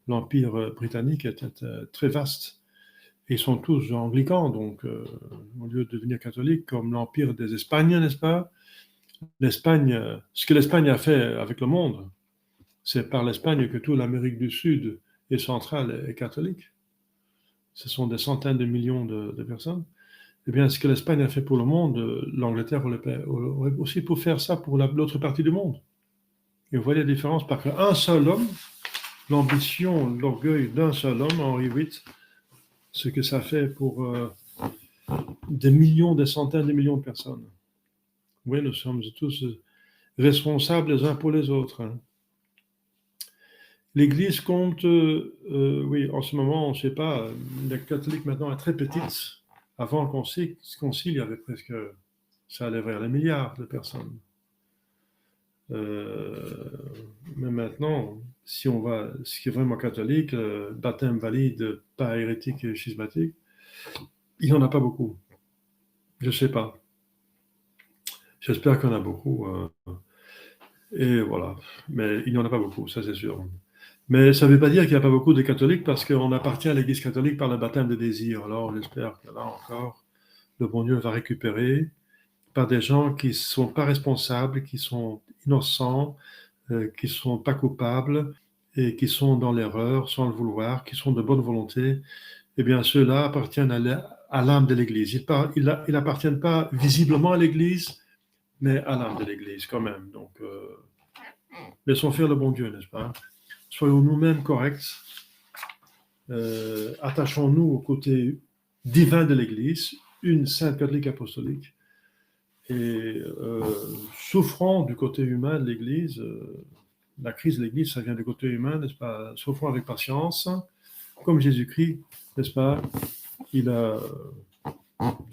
l'empire britannique, était très vaste. Et ils sont tous anglicans, donc au lieu de devenir catholiques, comme l'Empire des Espagnes, n'est-ce pas? L'Espagne, ce que l'Espagne a fait avec le monde, c'est par l'Espagne que toute l'Amérique du Sud et centrale est catholique. Ce sont des centaines de millions de personnes. Eh bien, ce que l'Espagne a fait pour le monde, l'Angleterre aurait aussi pour faire ça pour l'autre partie du monde. Et vous voyez la différence, parce qu'un seul homme, l'ambition, l'orgueil d'un seul homme, Henri VIII, ce que ça fait pour des millions, des centaines de millions de personnes. Oui, nous sommes tous responsables les uns pour les autres. Hein. L'Église compte, oui, en ce moment, on ne sait pas, la catholique maintenant est très petite. Avant le concile, il y avait presque, ça allait vers les milliards de personnes. Mais maintenant, si on va, ce qui est vraiment catholique, baptême valide, pas hérétique et schismatique, il n'y en a pas beaucoup. Je ne sais pas. J'espère qu'il y en a beaucoup. Et voilà. Mais il n'y en a pas beaucoup, ça c'est sûr. Mais ça ne veut pas dire qu'il n'y a pas beaucoup de catholiques parce qu'on appartient à l'Église catholique par le baptême de désir. Alors j'espère que là encore, le bon Dieu va récupérer par des gens qui ne sont pas responsables, qui sont innocents, qui ne sont pas coupables et qui sont dans l'erreur sans le vouloir, qui sont de bonne volonté. Eh bien, ceux-là appartiennent à l'âme de l'Église. Ils n'appartiennent pas visiblement à l'Église, mais à l'âme de l'Église quand même. Donc, laissons faire le bon Dieu, n'est-ce pas? Soyons nous-mêmes corrects. Attachons-nous au côté divin de l'Église, une sainte catholique apostolique, et souffrons du côté humain de l'Église. La crise de l'Église, ça vient du côté humain, n'est-ce pas? Souffrons avec patience, comme Jésus-Christ, n'est-ce pas? Il a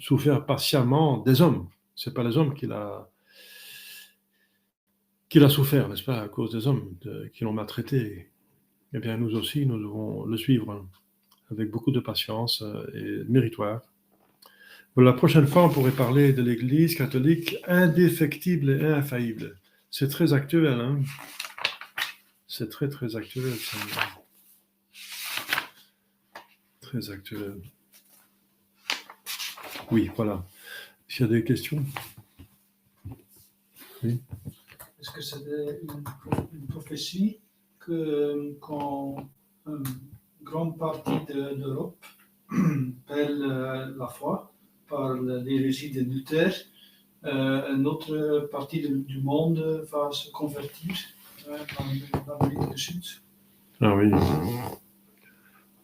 souffert patiemment des hommes. C'est pas les hommes qu'il a souffert, n'est-ce pas, à cause des hommes qui l'ont maltraité. Eh bien, nous aussi, nous devons le suivre avec beaucoup de patience et méritoire. La prochaine fois, on pourrait parler de l'Église catholique indéfectible et infaillible. C'est très actuel, hein? C'est très, très actuel. Très actuel. Oui, voilà. S'il y a des questions? Oui. Est-ce que c'est une prophétie que quand une grande partie de l'Europe perd la foi par l'hérésie de Luther, une autre partie du monde va se convertir dans l'Amérique du Sud? Ah oui.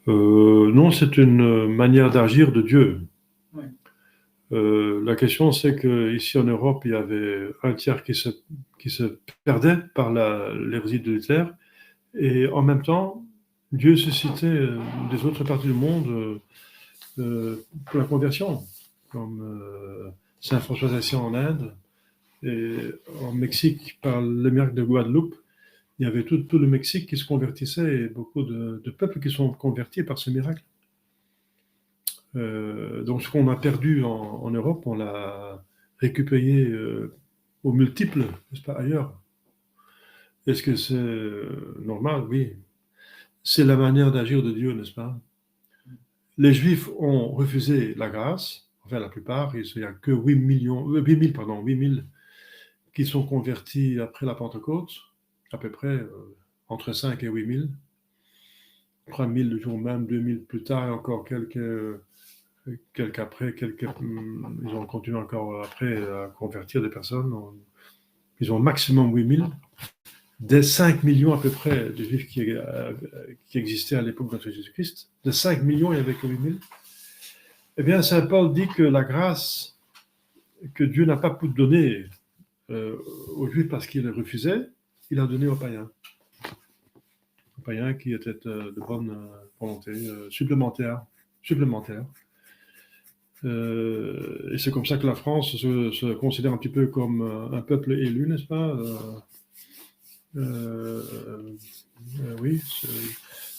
Non, c'est une manière d'agir de Dieu. Oui. La question, c'est qu'ici en Europe, il y avait un tiers qui se perdait par l'hérésie de Luther, et en même temps, Dieu suscitait des autres parties du monde pour la conversion, comme Saint François d'Assise en Inde, et en Mexique, par le miracle de Guadeloupe, il y avait tout le Mexique qui se convertissait, et beaucoup de peuples qui sont convertis par ce miracle. Donc ce qu'on a perdu en Europe, on l'a récupéré aux multiples, n'est-ce pas, ailleurs. Est-ce que c'est normal? Oui. C'est la manière d'agir de Dieu, n'est-ce pas? Les Juifs ont refusé la grâce, enfin la plupart, il n'y a que 8 000 qui sont convertis après la Pentecôte, à peu près entre 5 et 8 000. 3 000 le jour même, 2 000 plus tard, et encore quelques après, ils ont continué encore après à convertir des personnes. Ils ont maximum 8 000. Des 5 millions à peu près de Juifs qui existaient à l'époque de notre Jésus-Christ, de 5 millions, il n'y avait que 8 000. Eh bien, Saint Paul dit que la grâce que Dieu n'a pas pu donner aux Juifs parce qu'il les refusait, il a donné aux païens. Aux païens qui étaient de bonne volonté, supplémentaires. Et c'est comme ça que la France se considère un petit peu comme un peuple élu, n'est-ce pas? Oui,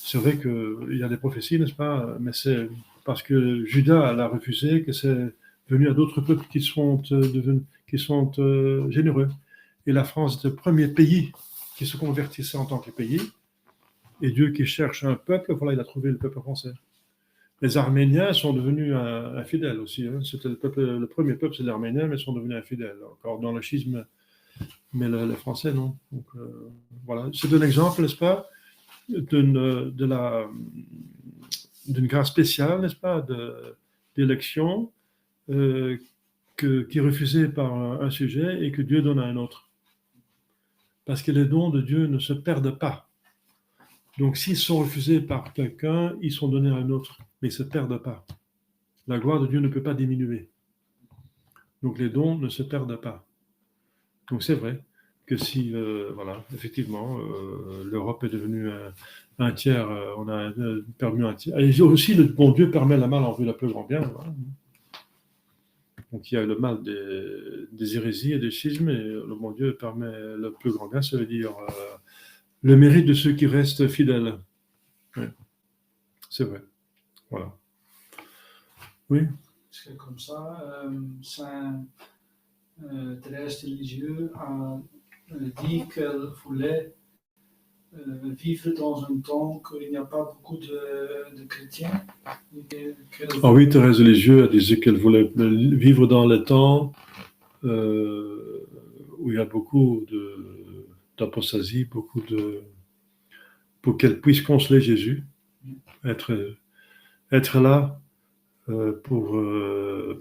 c'est vrai qu'il y a des prophéties, n'est-ce pas? Mais c'est parce que Judas l'a refusé que c'est venu à d'autres peuples qui sont généreux. Et la France est le premier pays qui se convertissait en tant que pays. Et Dieu qui cherche un peuple, voilà, il a trouvé le peuple français. Les Arméniens sont devenus infidèles aussi. Hein. C'était le premier peuple, c'est les Arméniens, mais ils sont devenus infidèles. Encore dans le schisme, mais les Français, non. Donc, voilà. C'est un exemple, n'est-ce pas, d'une grâce spéciale, n'est-ce pas, d'élection qui est refusée par un sujet et que Dieu donne à un autre. Parce que les dons de Dieu ne se perdent pas. Donc, s'ils sont refusés par quelqu'un, ils sont donnés à un autre, mais ils ne se perdent pas. La gloire de Dieu ne peut pas diminuer. Donc, les dons ne se perdent pas. Donc, c'est vrai que si, voilà, effectivement, l'Europe est devenue un tiers, on a perdu un tiers. Et aussi, le bon Dieu permet la mal en vue la plus grand bien. Voilà. Donc, il y a le mal des hérésies et des schismes, et le bon Dieu permet le plus grand bien, ça veut dire le mérite de ceux qui restent fidèles. Oui, c'est vrai. Voilà. Oui. Parce que comme ça, Saint Thérèse de Lisieux a dit qu'elle voulait vivre dans un temps où il n'y a pas beaucoup de chrétiens. Ah oui, Thérèse de Lisieux a dit qu'elle voulait vivre dans le temps où il y a beaucoup d'apostasie, pour qu'elle puisse consoler Jésus, être là pour,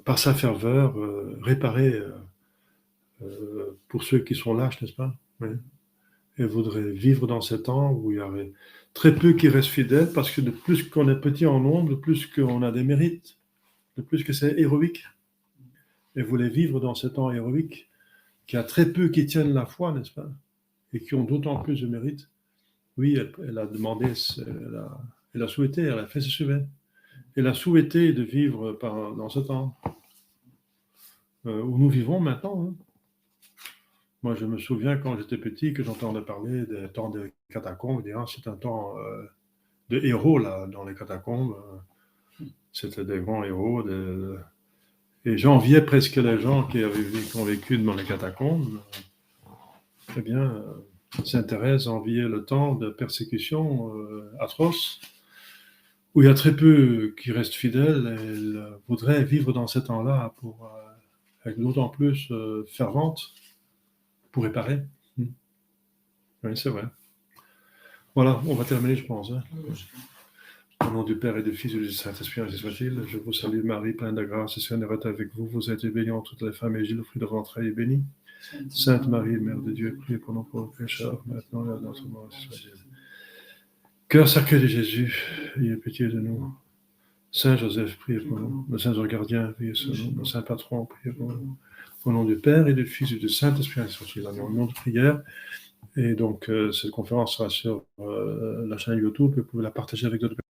par sa ferveur, réparer pour ceux qui sont lâches, n'est-ce pas? Oui. Elle voudrait vivre dans ce temps où il y aurait très peu qui restent fidèles, parce que de plus qu'on est petit en nombre, de plus qu'on a des mérites, de plus que c'est héroïque. Elle voulait vivre dans ce temps héroïque, qu'il y a très peu qui tiennent la foi, n'est-ce pas? Et qui ont d'autant plus de mérite. Oui, elle a demandé, elle a souhaité, elle a fait ce souhait. Elle a souhaité de vivre dans ce temps où nous vivons maintenant. Hein. Moi, je me souviens quand j'étais petit que j'entendais parler des temps des catacombes, dire c'est un temps de héros là dans les catacombes. C'était des grands héros. Et j'enviais presque les gens qui ont vécu dans les catacombes. Très bien, Sainte Thérèse enviait le temps de persécution atroce, où il y a très peu qui restent fidèles. Et elle voudrait vivre dans ces temps-là avec d'autant plus fervente pour réparer. Oui, c'est vrai. Voilà, on va terminer, je pense. Hein. Au nom du Père et du Fils et du Saint-Esprit, ainsi soit-il. Je vous salue, Marie, pleine de grâce, le Seigneur est avec vous. Vous êtes bénie entre toutes les femmes, et Jésus, le fruit de votre entrailles, est béni. Sainte Marie, Mère de Dieu, priez pour nous pauvres pécheurs, maintenant et à notre mort, ainsi soit-il. Cœur sacré de Jésus, ayez pitié de nous. Saint Joseph, priez pour nous. Nos saints gardiens, priez sur nous. Nos saints patrons, priez pour nous. Au nom du Père et du Fils et du Saint-Esprit, ainsi soit-il. Au nom de prière. Et donc, cette conférence sera sur la chaîne YouTube. Vous pouvez la partager avec d'autres personnes.